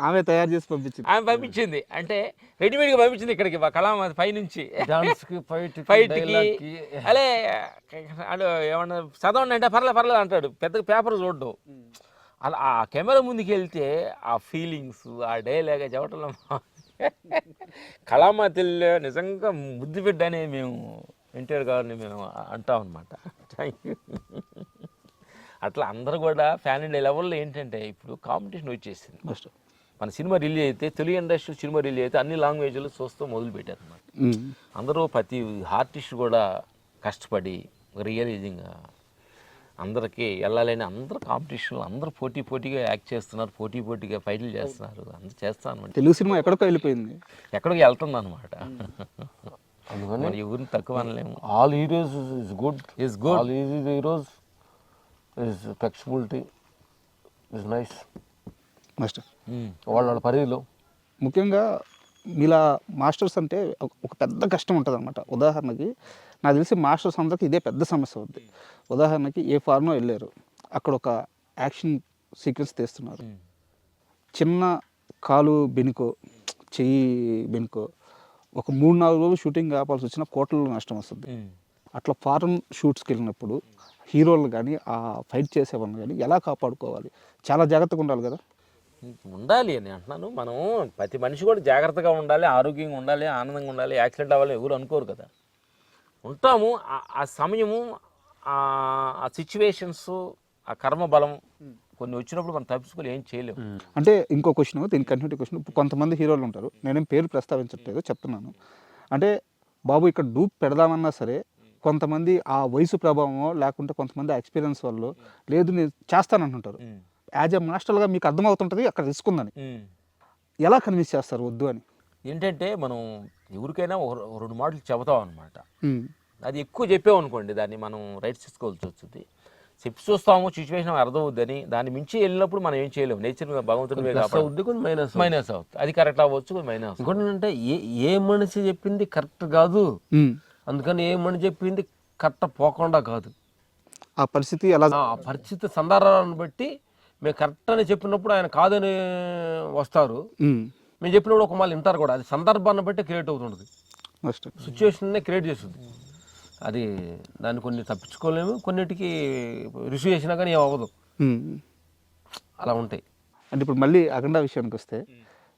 Speaker 2: ఆమె తయారు చేసి పంపించింది.
Speaker 3: ఆమె పంపించింది అంటే రెడీమేడ్గా పంపించింది ఇక్కడికి కళామ పైనుంచి
Speaker 4: డాన్స్కి
Speaker 3: ఫైట్కి అలే అడు ఏమన్నా చదవండి అంటే పర్లేదు అంటాడు, పెద్ద పేపర్ చూడడం. అలా ఆ కెమెరా ముందుకు వెళ్తే ఆ ఫీలింగ్స్ ఆ డైలాగ్ చెప్పటంలో కళామ తల్లి నిజంగా ముద్దు బిడ్డనే మేము ఎన్టీఆర్ గారిని మేము అంటాం అనమాట. అట్లా అందరూ కూడా ఫ్యాన్ ఇండియా లెవెల్లో ఏంటంటే ఇప్పుడు కాంపిటీషన్ వచ్చేసింది. మన సినిమా రిలీజ్ అయితే తెలుగు ఇండస్ట్రీ సినిమా రిలీజ్ అయితే అన్ని లాంగ్వేజ్లో చూస్తూ మొదలుపెట్టారు అన్నమాట. అందరూ ప్రతి ఆర్టిస్ట్ కూడా కష్టపడి రియలైజింగ్గా అందరికీ వెళ్ళాలని అందరూ కాంపిటీషన్లో అందరూ పోటీగా యాక్ట్ చేస్తున్నారు, పోటీగా ఫైట్లు చేస్తున్నారు, అందరూ చేస్తాను అనమాట.
Speaker 2: తెలుగు సినిమా ఎక్కడికో వెళ్ళిపోయింది,
Speaker 3: ఎక్కడికి వెళ్తుంది అనమాట. అందుకని ఊరిని తక్కువ అనలేము.
Speaker 4: All heroes is good, all heroes is flexibility is nice
Speaker 2: master.
Speaker 4: వాళ్ళ పరిధిలో
Speaker 2: ముఖ్యంగా మీలా మాస్టర్స్ అంటే ఒక పెద్ద కష్టం ఉంటుంది అనమాట. ఉదాహరణకి నాకు తెలిసి మాస్టర్స్ అందరికి ఇదే పెద్ద సమస్య అవుద్ది. ఉదాహరణకి ఏ ఫార్మో వెళ్ళారు, అక్కడ ఒక యాక్షన్ సీక్వెన్స్ తీస్తున్నారు, చిన్న కాలు బెనుకో చెయ్యి బెనుకో ఒక 3-4 రోజులు షూటింగ్ ఆపాల్సి వచ్చిన కోట్లలో నష్టం వస్తుంది. అట్లా ఫారెన్ షూట్స్కి వెళ్ళినప్పుడు హీరోలు కానీ ఆ ఫైట్ చేసేవాళ్ళు కానీ ఎలా కాపాడుకోవాలి, చాలా జాగ్రత్తగా ఉండాలి కదా.
Speaker 3: ఉండాలి అని అంటున్నాను. మనం ప్రతి మనిషి కూడా జాగ్రత్తగా ఉండాలి, ఆరోగ్యంగా ఉండాలి, ఆనందంగా ఉండాలి. యాక్సిడెంట్ అవ్వాలి ఎవరు అనుకోరు కదా. ఉంటాము ఆ సమయము, ఆ సిచ్యువేషన్స్, ఆ కర్మ బలం కొన్ని వచ్చినప్పుడు మనం తప్పించుకొని ఏం చేయలేము.
Speaker 2: అంటే ఇంకో క్వశ్చన్, దీని కంటిన్యూటీ క్వశ్చన్. ఇప్పుడు కొంతమంది హీరోలు ఉంటారు, నేనేం పేరు ప్రస్తావించట్లేదు, చెప్తున్నాను. అంటే బాబు ఇక్కడ డూప్ పెడదామన్నా సరే కొంతమంది ఆ వయసు ప్రభావమో లేకుంటే కొంతమంది ఎక్స్పీరియన్స్ వల్ల లేదు నేను చేస్తానంటుంటారు. యాజ్ ఎ మాస్టర్గా మీకు అర్థమవుతుంటుంది అక్కడ రిస్క్ ఉందని. ఎలా కన్విన్స్ చేస్తారు వద్దు అని?
Speaker 3: ఏంటంటే మనం ఎవరికైనా 2 మాటలు చెబుతాం అనమాట. అది ఎక్కువ చెప్పామనుకోండి దాన్ని మనం రైట్స్ తీసుకోవాల్సి వస్తుంది. చెప్పి చూస్తాము, సిచ్యువేషన్ అర్థం అవుద్దని. దాన్ని మించి వెళ్ళినప్పుడు మనం ఏం చేయలేము. నేచర్ భగవంతుడి మైనస్ అవుతుంది. అది కరెక్ట్ అవ్వచ్చు, మైనస్.
Speaker 4: ఇంకోటి అంటే ఏ మనిషి చెప్పింది కరెక్ట్ కాదు, అందుకని ఏ మనిషి చెప్పింది కరెక్ట్ పోకుండా కాదు.
Speaker 2: ఆ పరిస్థితి ఎలా,
Speaker 4: ఆ పరిస్థితి సందర్భాలను బట్టి మేము కరెక్ట్ అని చెప్పినప్పుడు ఆయన కాదని వస్తారు, మేము చెప్పినప్పుడు ఒక మళ్ళీ వింటారు కూడా. అది సందర్భాన్ని బట్టి క్రియేట్ అవుతుంటుంది, సిచ్యువేషన్నే క్రియేట్ చేస్తుంది. అది దాన్ని కొన్ని తప్పించుకోలేము, కొన్నిటికి రిసీవ్ చేసినా కానీ ఏం అవ్వదు, అలా ఉంటాయి.
Speaker 2: అంటే ఇప్పుడు మళ్ళీ అఖండ విషయానికి వస్తే,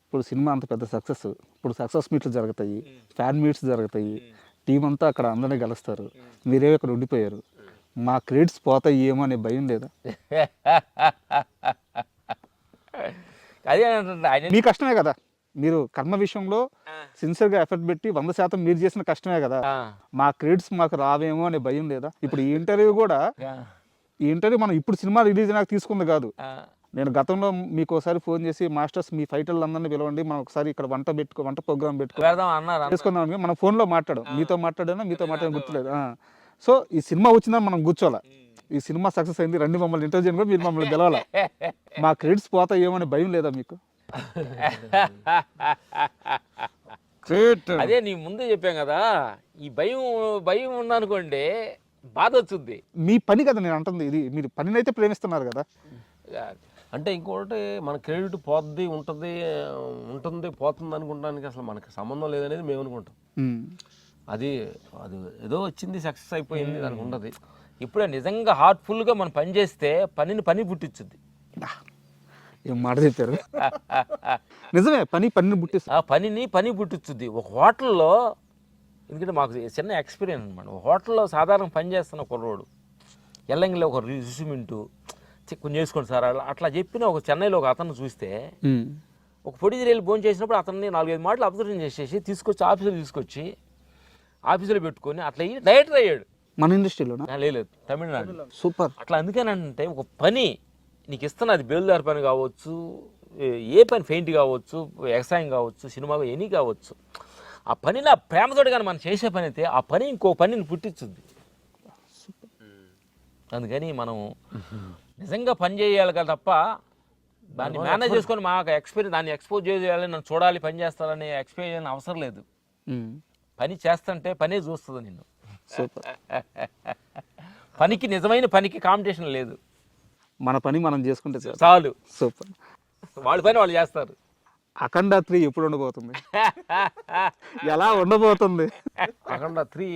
Speaker 2: ఇప్పుడు సినిమా అంత పెద్ద సక్సెస్, ఇప్పుడు సక్సెస్ మీట్లు జరుగుతాయి, ఫ్యాన్ మీట్స్ జరుగుతాయి, టీం అంతా అక్కడ అందరినీ కలుస్తారు, మీరేమో ఇక్కడ ఉండిపోయారు, మా క్రెడిట్స్ పోతాయి ఏమో అనే భయం లేదా?
Speaker 3: అదే
Speaker 2: మీ కష్టమే కదా, మీరు కర్మ విషయంలో సిన్సియర్గా ఎఫర్ట్ పెట్టి 100% మీరు చేసిన కష్టమే కదా, మా క్రెడిట్స్ మాకు రావేమో అనే భయం లేదా? ఇప్పుడు ఈ ఇంటర్వ్యూ కూడా, ఈ ఇంటర్వ్యూ మనం ఇప్పుడు సినిమా రిలీజ్ నాకు తీసుకుంది కాదు. నేను గతంలో మీకు ఒకసారి ఫోన్ చేసి మాస్టర్స్ మీ ఫైటర్లు అందరినీ పిలవండి, మనం ఒకసారి ఇక్కడ వంట ప్రోగ్రామ్ చేసుకుందాం, మనం ఫోన్లో మాట్లాడాం, మీతో మాట్లాడాను గుర్తులేదు. సో ఈ సినిమా వచ్చిందని మనం కూర్చోాలా, ఈ సినిమా సక్సెస్ అయింది, రండి మమ్మల్ని ఇంటర్వ్యూ కూడా మీరు మమ్మల్ని గెలవాలా, మా క్రెడిట్స్ పోతాయి ఏమని భయం లేదా మీకు?
Speaker 3: అదే నీ ముందే చెప్పాం కదా, ఈ భయం ఉందనుకోండి బాధ వచ్చింది.
Speaker 2: మీ పని కదా నేను అంటుంది, ఇది మీరు పనిని అయితే ప్రేమిస్తున్నారు కదా.
Speaker 4: అంటే ఇంకోటి మన క్రెడిట్ పోతుంది పోతుంది అనుకుంటానికి అసలు మనకి సంబంధం లేదనేది మేము అనుకుంటాం. అది ఏదో వచ్చింది, సక్సెస్ అయిపోయింది, దానికి ఉండదు.
Speaker 3: ఇప్పుడే నిజంగా హార్ట్ఫుల్గా మనం పని చేస్తే పని పుట్టించుద్ది.
Speaker 2: ఏం మాట చెప్పారు, నిజమే, పని పుట్టిస్తుంది.
Speaker 3: ఆ పని పుట్టించుద్ది. ఒక హోటల్లో, ఎందుకంటే మాకు చిన్న ఎక్స్పీరియన్స్ అనమాట. ఒక హోటల్లో సాధారణ పని చేస్తున్న కుర్రోడు ఎల్లంగిలో ఒక రిజ్యూమెంటు కొంచెం చేసుకోండి సార్ అట్లా చెప్పిన ఒక చెన్నైలో ఒక అతను చూస్తే, ఒక పొడిది వెళ్ళి భోజనం చేసినప్పుడు అతన్ని 4-5 మాటలు అబ్జర్వ్ చేసేసి తీసుకొచ్చి ఆఫీసులో పెట్టుకొని అట్లా డైరెక్టర్ అయ్యాడు.
Speaker 2: మన ఇండస్ట్రీలోనా?
Speaker 3: లేదు, తమిళనాడు.
Speaker 2: సూపర్.
Speaker 3: అట్లా అందుకేనంటే ఒక పని నీకు ఇస్తున్నా, అది బేల్దారి పని కావచ్చు, ఏ పని, పెయింట్ కావచ్చు, ఎక్సైన్ కావచ్చు, సినిమా ఎనీ కావచ్చు, ఆ పని నా ప్రేమతోటి కానీ మనం చేసే పని అయితే ఆ పని ఇంకో పనిని పుట్టించుద్ది. అందుకని మనం నిజంగా పని చేయాలి కదా తప్ప దాన్ని మేనేజ్ చేసుకొని మాకు ఎక్స్పీరియన్స్ దాన్ని ఎక్స్పోజ్ చేయాలి, నన్ను చూడాలి, పని చేస్తారనే ఎక్స్పీరియన్స్ అవసరం లేదు. పని చేస్తుంటే పనే చూస్తుంది నిన్ను. పనికి నిజమైన పనికి కాంపిటీషన్ లేదు,
Speaker 2: మన పని మనం చేసుకుంటే చాలు.
Speaker 3: చాలు.
Speaker 2: సూపర్.
Speaker 3: వాళ్ళ పని వాళ్ళు చేస్తారు.
Speaker 2: అఖండ 3 ఎప్పుడు ఉండబోతుంది, ఎలా ఉండబోతుంది?
Speaker 4: అఖండ 3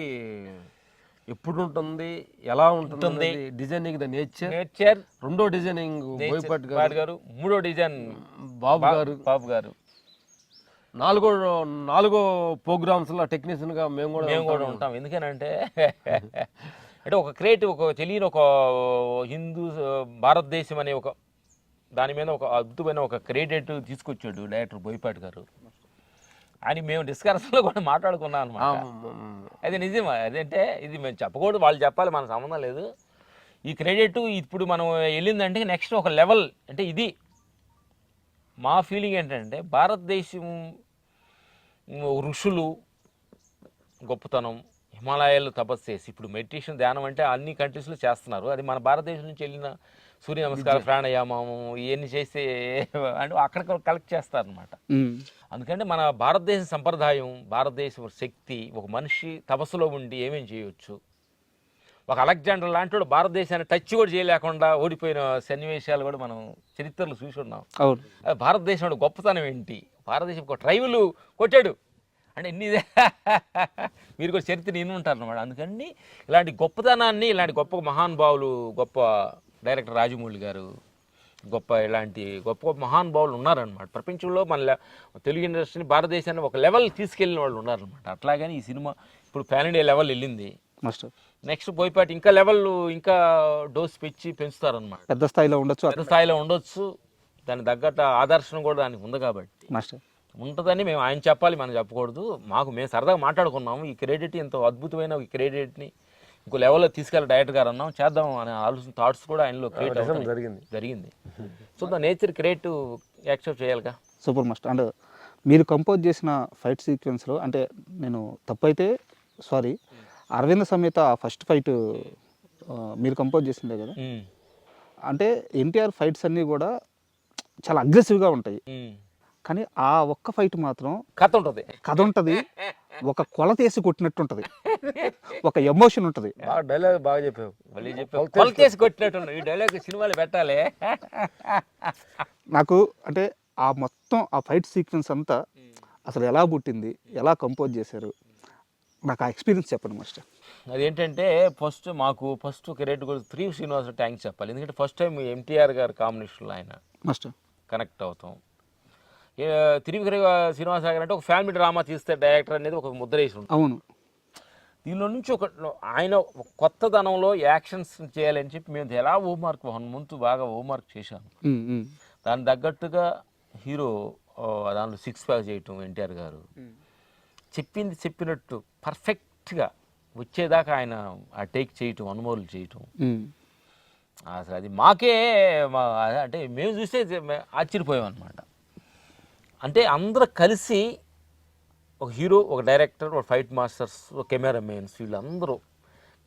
Speaker 4: ఎప్పుడు ఉంటుంది, ఎలా ఉంటుంది, డిజైనింగ్ ద నేచర్, రెండో డిజైనింగ్ బోయపాటి
Speaker 3: గారు, మూడో డిజైన్ బాబు గారు,
Speaker 4: నాలుగో ప్రోగ్రామ్స్ లో టెక్నీషియన్ గా మేము కూడా
Speaker 3: ఉంటాం. ఎందుకనంటే అంటే ఒక క్రియేటివ్, ఒక తెలియని ఒక హిందూ భారతదేశం అనే ఒక దాని మీద ఒక అద్భుతమైన ఒక క్రెడిట్ తీసుకొచ్చాడు డైరెక్టర్ బోయపాటి గారు అని మేము డిస్కషన్లో కూడా మాట్లాడుకున్నాం అనమాట. అది నిజం. అదంటే ఇది మేము చెప్పకూడదు, వాళ్ళు చెప్పాలి, మనకు సంబంధం లేదు. ఈ క్రెడిట్ ఇప్పుడు మనం వెళ్ళిందంటే నెక్స్ట్ ఒక లెవెల్. అంటే ఇది మా ఫీలింగ్ ఏంటంటే భారతదేశం ఋషులు గొప్పతనం, హిమాలయాల్లో తపస్సు చేసి ఇప్పుడు మెడిటేషన్ ధ్యానం అంటే అన్ని కంట్రీస్లో చేస్తున్నారు. అది మన భారతదేశం నుంచి వెళ్ళిన సూర్య నమస్కారం, ప్రాణాయామం ఇవన్నీ చేస్తే అంటే అక్కడ కలెక్ట్ చేస్తారనమాట. అందుకంటే మన భారతదేశ సంప్రదాయం, భారతదేశం శక్తి, ఒక మనిషి తపస్సులో ఉండి ఏమేమి చేయవచ్చు. ఒక అలెగ్జాండర్ లాంటి వాడు భారతదేశాన్ని టచ్ కూడా చేయలేకుండా ఓడిపోయిన సన్నివేశాలు కూడా మనం చరిత్రలో చూసి ఉన్నాం. భారతదేశం గొప్పతనం ఏంటి, భారతదేశం ఒక ట్రైబుల్ కొట్టాడు అంటే ఎన్ని మీరు కూడా చరిత్ర విని ఉంటారు అన్నమాట. అందుకని ఇలాంటి గొప్పతనాన్ని, ఇలాంటి గొప్ప మహానుభావులు, గొప్ప డైరెక్టర్ రాజమౌళి గారు, గొప్ప ఇలాంటి గొప్ప గొప్ప మహానుభావులు ఉన్నారనమాట ప్రపంచంలో. మన తెలుగు ఇండస్ట్రీని, భారతదేశాన్ని ఒక లెవెల్ తీసుకెళ్ళిన వాళ్ళు ఉన్నారనమాట. అట్లాగని ఈ సినిమా ఇప్పుడు పాన్ ఇండియా లెవెల్ వెళ్ళింది. నెక్స్ట్ బోయపాటి ఇంకా లెవెల్, ఇంకా డోస్ పెంచుతారనమాట.
Speaker 2: పెద్ద స్థాయిలో
Speaker 3: ఉండొచ్చు. దానికి తగ్గట్టు ఆదర్శనం కూడా దానికి ఉంది కాబట్టి ఉంటుందని మేము ఆయన చెప్పాలి, మనం చెప్పకూడదు. మేము సరదాగా మాట్లాడుకున్నాము. ఈ క్రెడిట్ ఎంతో అద్భుతమైన ఈ క్రెడిట్ని ఇంకో లెవెల్లో తీసుకెళ్ళి డైరెక్టర్ గారు అన్నాం, చేద్దాం అనే ఆలోచన, థాట్స్ కూడా ఆయనలో క్రియేట్ అవ్వడం జరిగింది. So the nature create accept చేయాలిగా.
Speaker 2: Super master. అండ్ మీరు కంపోజ్ చేసిన ఫైట్ సీక్వెన్స్లో, అంటే నేను తప్పైతే sorry, Aravinda Sametha first fight మీరు కంపోజ్ చేసిందే కదా. అంటే ఎన్టీఆర్ ఫైట్స్ అన్నీ కూడా చాలా అగ్రెసివ్గా ఉంటాయి, కానీ ఆ ఒక్క ఫైట్ మాత్రం కథ ఉంటుంది, ఒక కొలత వేసి కొట్టినట్టు ఉంటుంది, ఒక ఎమోషన్ ఉంటుంది.
Speaker 4: డైలాగ్ బాగా చెప్పావు,
Speaker 3: కొలత వేసి కొట్టినట్టు ఈ డైలాగ్ సినిమాలో పెట్టాలి.
Speaker 2: నాకు అంటే ఆ మొత్తం ఆ ఫైట్ సీక్వెన్స్ అంతా అసలు ఎలా పుట్టింది, ఎలా కంపోజ్ చేశారు, నాకు ఆ ఎక్స్పీరియన్స్ చెప్పండి మాస్టర్.
Speaker 3: అదేంటంటే మాకు ఫస్ట్ క్రెడిట్ కూడా 3 శ్రీనివాస థ్యాంక్స్ చెప్పాలి. ఎందుకంటే ఫస్ట్ టైం ఎన్టీఆర్ గారు కాంబినేషన్లో ఆయన
Speaker 2: మాస్టర్ కనెక్ట్
Speaker 3: అవుతాం. తిరుపతి శ్రీనివాస గారు అంటే ఒక ఫ్యామిలీ డ్రామా తీస్తే డైరెక్టర్ అనేది ఒక ముద్ర వేసి ఉంటుంది.
Speaker 2: అవును.
Speaker 3: దీనిలో నుంచి ఆయన కొత్తదనంలో యాక్షన్స్ చేయాలని చెప్పి మేము ఎలా హోంవర్క్ 1 month బాగా హోంవర్క్ చేశాను. దానికి తగ్గట్టుగా హీరో దాంట్లో 6 pack చేయటం, ఎన్టీఆర్ గారు చెప్పినట్టు పర్ఫెక్ట్గా వచ్చేదాకా ఆయన ఆ టేక్ చేయటం, అనుమోలు చేయటం, అసలు అది మాకే అంటే మేము చూస్తే ఆశ్చర్యపోయాం అనమాట. అంటే అందరూ కలిసి, ఒక హీరో, ఒక డైరెక్టర్, ఒక ఫైట్ మాస్టర్స్, ఒక కెమెరామెన్స్, వీళ్ళందరూ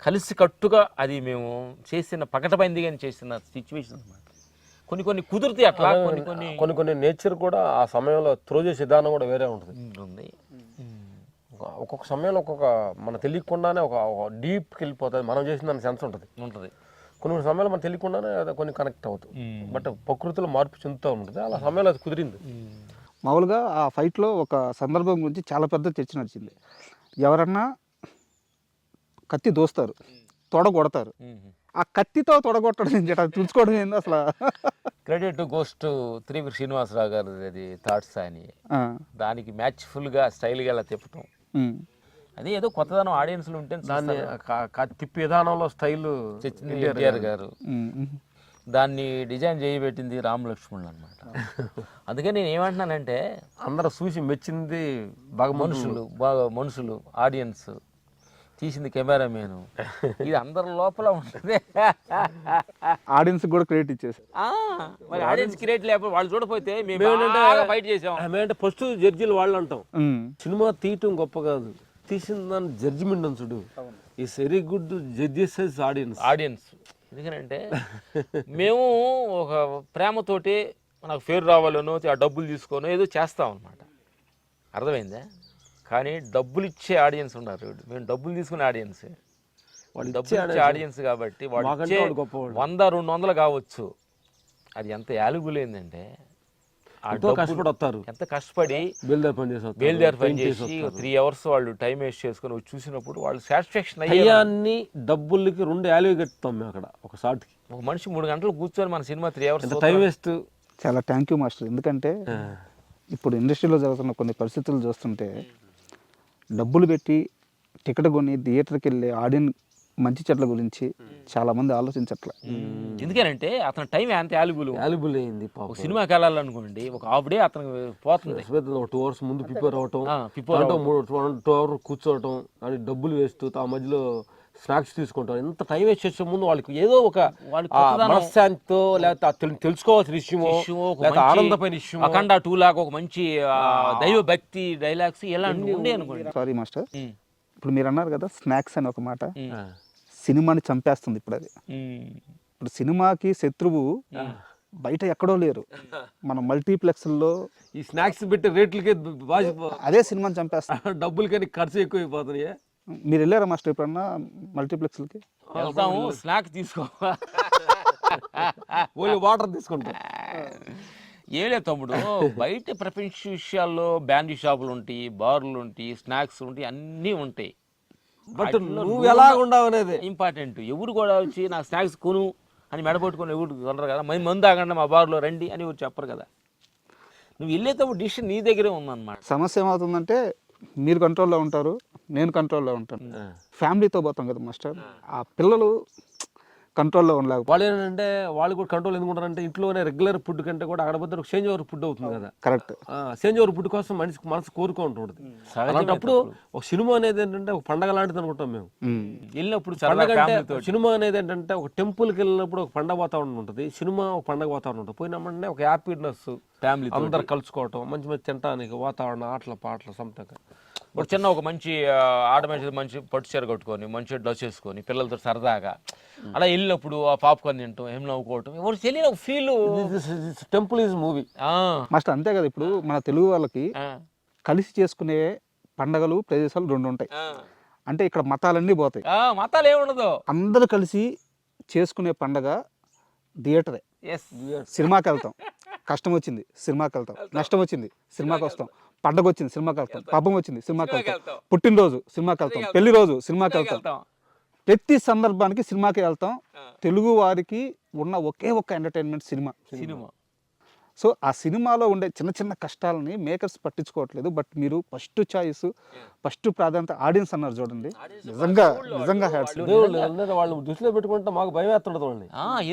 Speaker 3: కలిసి కట్టుగా అది మేము చేసిన పకటబందీగా చేసిన సిచ్యువేషన్ అనమాట. కొన్ని కుదిరితే అట్లా,
Speaker 4: కొన్ని నేచర్ కూడా ఆ సమయంలో త్రో చేసే విధానం కూడా వేరే ఉంటుంది. ఒక్కొక్క సమయంలో ఒక్కొక్క మన తెలియకుండానే ఒక డీప్కి వెళ్ళిపోతుంది. మనం చేసిన దాని సెన్స్ ఉంటుంది. కొన్ని సమయంలో మనం తెలియకుండానే కొన్ని కనెక్ట్ అవుతుంది. బట్ ప్రకృతిలో మార్పు చెందుతూ ఉంటుంది. అలా సమయంలో అది కుదిరింది.
Speaker 2: మామూలుగా ఆ ఫైట్లో ఒక సందర్భం గురించి చాలా పెద్ద చర్చ నడిచింది. ఎవరన్నా కత్తి దోస్తారు, తొడగొడతారు, ఆ కత్తితో తొడగొట్టడం ఏంటి, అది తుడుచుకోవడం ఏంది అసలు?
Speaker 3: Credit goes to Trivikrama Srinivasarao గారు, అది థాట్స్ అని దానికి మ్యాచ్ఫుల్గా స్టైల్గా అలా తిప్పటం, అది ఏదో కొత్తదనం ఆడియన్స్లో ఉంటే
Speaker 4: దాన్ని తిప్పి విధానంలో స్టైల్
Speaker 3: ఎన్టీఆర్ గారు దాన్ని డిజైన్ చేయబెట్టింది రామ్ లక్ష్మణులు అనమాట. అందుకని నేను ఏమంటున్నానంటే
Speaker 4: అందరూ చూసి మెచ్చింది బాగా
Speaker 3: మనుషులు ఆడియన్స్, తీసింది కెమెరామెన్, ఇది అందరి లోపల ఉంటుంది.
Speaker 2: ఆడియన్స్ కూడా క్రియేట్ ఇచ్చేసి
Speaker 3: మరి ఆడియన్స్ క్రియేట్ లేకపోతే వాళ్ళు చూడపోతే ఫైట్ చేసాం.
Speaker 4: మేమంటే ఫస్ట్ జడ్జిలు వాళ్ళు అంటాం, సినిమా తీయటం గొప్ప కాదు, తీసిన దాన్ని జడ్జిమెంట్ అని చూడు. Is very good judges
Speaker 3: audience. ఎందుకంటే మేము ఒక ప్రేమతోటి నాకు పేరు రావాలనో ఆ డబ్బులు తీసుకోనో ఏదో చేస్తాం అనమాట, అర్థమైందా? కానీ డబ్బులు ఇచ్చే ఆడియన్స్ ఉన్నారు, మేము డబ్బులు తీసుకునే ఆడియన్స్.
Speaker 4: వాళ్ళు
Speaker 3: డబ్బులు ఇచ్చే ఆడియన్స్ కాబట్టి వాడు
Speaker 4: మాకంటే
Speaker 3: ఇచ్చే
Speaker 4: వాడు గొప్పవాడు.
Speaker 3: 100-200 కావచ్చు, అది ఎంత వాల్యుబుల్ ఏంటంటే ఆ
Speaker 4: ఎంతో కష్టపడి వస్తారు,
Speaker 3: ఎంత కష్టపడి
Speaker 4: బేల్దారి పని చేసి వస్తారు,
Speaker 3: బేల్దారి పని
Speaker 4: పెయింట్
Speaker 3: చేసి 3 hours వాళ్ళు టైం వేస్ట్ చేసుకొని వచ్చి చూసినప్పుడు వాళ్ళు సాటిస్ఫాక్షన్ అయ్యారు.
Speaker 4: అయ్యాన్ని డబ్బులకి 2 వాల్యూ కట్టుతాం మేము అక్కడ ఒక షాట్కి.
Speaker 3: ఒక మనిషి 3 గంటలు కూర్చొని మన సినిమా 3 hours
Speaker 4: ఎంత టైం వేస్ట్.
Speaker 2: చాలా థ్యాంక్ యూ మాస్టర్. ఎందుకంటే ఇప్పుడు ఇండస్ట్రీలో జరుగుతున్న కొన్ని పరిస్థితులు చూస్తుంటే డబ్బులు పెట్టి టికెట్ కొని థియేటర్కి వెళ్ళే ఆడియన్స్ మంచి చెట్ల గురించి చాలా మంది ఆలోచించట్లే.
Speaker 3: ఎందుకంటే అతని టైం ఎంత
Speaker 4: వాల్యుబుల్ అయింది
Speaker 3: ఒక
Speaker 4: పాపం.
Speaker 3: సినిమాకి వెళ్ళాలనుకోండి, ఒక హాఫ్ డే అతనికి పోతుంది.
Speaker 4: ఒక 2 hours ముందు ప్రిపేర్ అవటం,
Speaker 3: prepare
Speaker 4: 2 hours కూర్చోవటం, అని డబ్బులు వేస్ట్, ఆ మధ్యలో స్నాక్స్ తీసుకుంటాం. ఎంత టైం వేస్ట్ చేసే ముందు వాళ్ళకి ఏదో ఒక మనశ్శాంతితో లేకపోతే తెలుసుకోవాల్సిన విషయమో లేకపోతే ఆనందమైన విషయం,
Speaker 3: అఖండ 2 లాగా ఒక మంచి దైవ భక్తి డైలాగ్స్ ఇలాంటివి ఉండే అనుకోండి.
Speaker 2: సారీ మాస్టర్, ఇప్పుడు మీరు అన్నారు కదా స్నాక్స్ అని ఒక మాట, సినిమాని చంపేస్తుంది ఇప్పుడు అది. ఇప్పుడు సినిమాకి శత్రువు బయట ఎక్కడో లేరు, మన మల్టీప్లెక్స్లో
Speaker 4: ఈ స్నాక్స్ పెట్టి రేట్లకే
Speaker 2: అదే సినిమాని చంపేస్తాం.
Speaker 4: డబ్బులకని ఖర్చు ఎక్కువ అయిపోతున్నాయి.
Speaker 2: మీరు వెళ్ళారా మాస్టర్ ఎప్పుడన్నా మల్టీప్లెక్స్లకి?
Speaker 3: వెళ్తాము, స్నాక్స్ తీసుకోవా,
Speaker 4: ఓన్లీ వాటర్ తీసుకుంటాం.
Speaker 3: ఏలే తమ్ముడు, బయట ప్రపంచ విషయాల్లో బ్యాండీ షాపులు ఉంటాయి, బార్లు ఉంటాయి, స్నాక్స్ ఉంటాయి, అన్నీ ఉంటాయి.
Speaker 4: బట్ నువ్వు ఎలా ఉండవు అనేది
Speaker 3: ఇంపార్టెంట్. ఎవరు కూడా వచ్చి నాకు స్నాక్స్ కొను అని మెడపట్టుకొని ఎవరు కొనరు కదా. మందు ఆగండి మా బార్లో రండి అని ఎవరు చెప్పరు కదా. నువ్వు వెళ్ళేటప్పుడు డిసిషన్ నీ దగ్గరే ఉందన్నమాట.
Speaker 2: సమస్య ఏమవుతుందంటే మీరు కంట్రోల్లో ఉంటారు, నేను కంట్రోల్లో ఉంటాను. ఫ్యామిలీతో పోతాం కదా మాస్టర్, ఆ పిల్లలు కంట్రోల్లో ఉండలేకపోతే
Speaker 4: వాళ్ళు ఏంటంటే వాళ్ళు కూడా కంట్రోల్ ఎందుకు ఉంటారంటే ఇంట్లోనే రెగ్యులర్ ఫుడ్ కంటే కూడా అక్కడ పోతే చేంజ్ ఓవర్ ఫుడ్ అవుతుంది కదా.
Speaker 2: కరెక్ట్.
Speaker 4: చేంజ్ ఓవర్ ఫుడ్ కోసం మనసు కోరుకుంటూ ఉంటుంది. అలాంటప్పుడు ఒక సినిమా అనేది ఏంటంటే ఒక పండగ లాంటిది అనుకుంటాం మేము.
Speaker 3: వెళ్ళినప్పుడు
Speaker 4: సినిమా అనేది ఏంటంటే ఒక టెంపుల్కి వెళ్ళినప్పుడు ఒక పండగ వాతావరణం ఉంటుంది, సినిమా ఒక పండగ వాతావరణం ఉంటుంది. పోయినామంటే ఒక హ్యాపీనెస్,
Speaker 3: ఫ్యామిలీ
Speaker 4: అందరు కలుసుకోవటం, మంచి మంచి తినడానికి వాతావరణం, ఆటల పాటలు సంతగా.
Speaker 3: ఒక చిన్న ఒక మంచి ఆడమేసి మంచి పట్టు చీర కట్టుకొని మంచి డ్రెస్ వేసుకొని పిల్లలతో సరదాగా అలా వెళ్ళినప్పుడు ఆ పాప్కార్న్ తింటాం, ఏం నవ్వుకోవటం, ఎవరు తెలియని ఒక feel.
Speaker 4: Temple is movie
Speaker 2: master. అంతే కదా, ఇప్పుడు మన తెలుగు వాళ్ళకి కలిసి చేసుకునే పండగలు ప్రదేశాలు 2 ఉంటాయి. అంటే ఇక్కడ మతాలన్నీ పోతాయి,
Speaker 3: మతాలు ఏముండదు,
Speaker 2: అందరూ కలిసి చేసుకునే పండగ థియేటరే. సినిమాకి వెళ్తాం, కష్టం వచ్చింది సినిమాకి వెళ్తాం, నష్టం వచ్చింది సినిమాకి వస్తాం, పండగ వచ్చింది సినిమాకి వెళ్తాం, పబ్బం వచ్చింది సినిమాకి వెళ్తాం, పుట్టినరోజు సినిమాకి వెళ్తాం, పెళ్లి రోజు సినిమాకి వెళ్తాం. ప్రతి సందర్భానికి సినిమాకి వెళ్తాం. తెలుగు వారికి ఉన్న ఒకే ఒక్క ఎంటర్టైన్మెంట్ సినిమా. సో ఆ సినిమాలో ఉండే చిన్న చిన్న కష్టాలని మేకర్స్ పట్టించుకోవట్లేదు. బట్ మీరు ఫస్ట్ చాయిస్, ఫస్ట్ ప్రాధాన్యత ఆడియన్స్ అన్నారు చూడండి. నిజంగా
Speaker 4: వాళ్ళు దృష్టిలో పెట్టుకుంటే మాకు భయం వేస్తుండదు.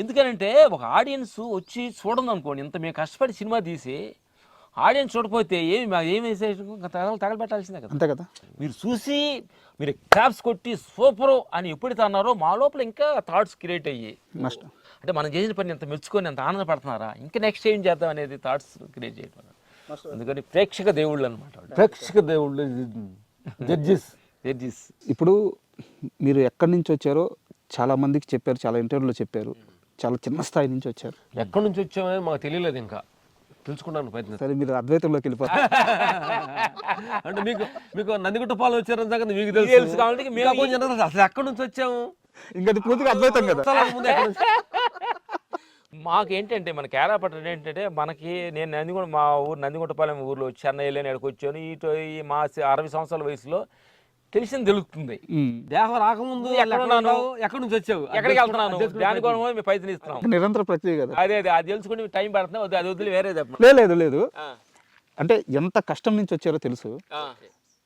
Speaker 3: ఎందుకనంటే ఒక ఆడియన్స్ వచ్చి చూడండి అనుకోండి, ఇంత మేము కష్టపడి సినిమా తీసి ఆడియన్స్ చూడకపోతే ఏమి తగలబెట్టాల్సిందే కదా.
Speaker 2: అంతే కదా.
Speaker 3: మీరు చూసి మీరు క్లాప్స్ కొట్టి సూపర్ అని ఎప్పుడైతే అన్నారో మా లోపల ఇంకా థాట్స్ క్రియేట్ అయ్యి, అంటే మనం చేసిన పని ఎంత మెచ్చుకొని ఎంత ఆనందపడుతున్నారా, ఇంకా నెక్స్ట్ ఏం చేద్దాం అనేది థాట్స్ క్రియేట్ చేయడం. అందుకని ప్రేక్షక దేవుళ్ళు అనమాట.
Speaker 4: ప్రేక్షక దేవుళ్ళు, జడ్జిస్.
Speaker 2: ఇప్పుడు మీరు ఎక్కడి నుంచి వచ్చారో చాలా మందికి చెప్పారు, చాలా ఇంటర్వ్యూలో చెప్పారు, చాలా చిన్న స్థాయి నుంచి వచ్చారు.
Speaker 4: ఎక్కడి నుంచి వచ్చామనేది మాకు తెలియలేదు, ఇంకా తెలుసుకున్నాను ప్రయత్నం.
Speaker 2: సరే, మీరు అద్వైతంలోకి వెళ్ళిపోతారు.
Speaker 4: అంటే మీకు నందిగుట్ట పాలు వచ్చారని సంగతి మీకు తెలుసు కాబట్టి అసలు ఎక్కడి నుంచి వచ్చాము
Speaker 2: ఇంకా పూర్తిగా అద్వైతం కదా.
Speaker 3: మాకేంటంటే మన కేరాపట్నం ఏంటంటే మనకి నేను మా ఊరు నందిగుట్టపాలెం ఊర్లో చెన్నైలో ఎక్కడికి వచ్చాను. ఈ మా 60 సంవత్సరాల వయసులో తెలిసింది తెలుస్తుంది.
Speaker 4: దేహం రాకముందు ఎక్కడి నుంచి వచ్చావు,
Speaker 3: ఎక్కడికి వెళ్తున్నాను, దానికోసం మేము పైసలు ఇస్తున్నాం.
Speaker 2: నిరంతర ప్రక్రియ కదా.
Speaker 3: అదే అది తెలుసుకుని టైం పడుతున్నాం, అది వదిలి వేరే
Speaker 2: లేదు. అంటే ఎంత కష్టం నుంచి వచ్చారో తెలుసు.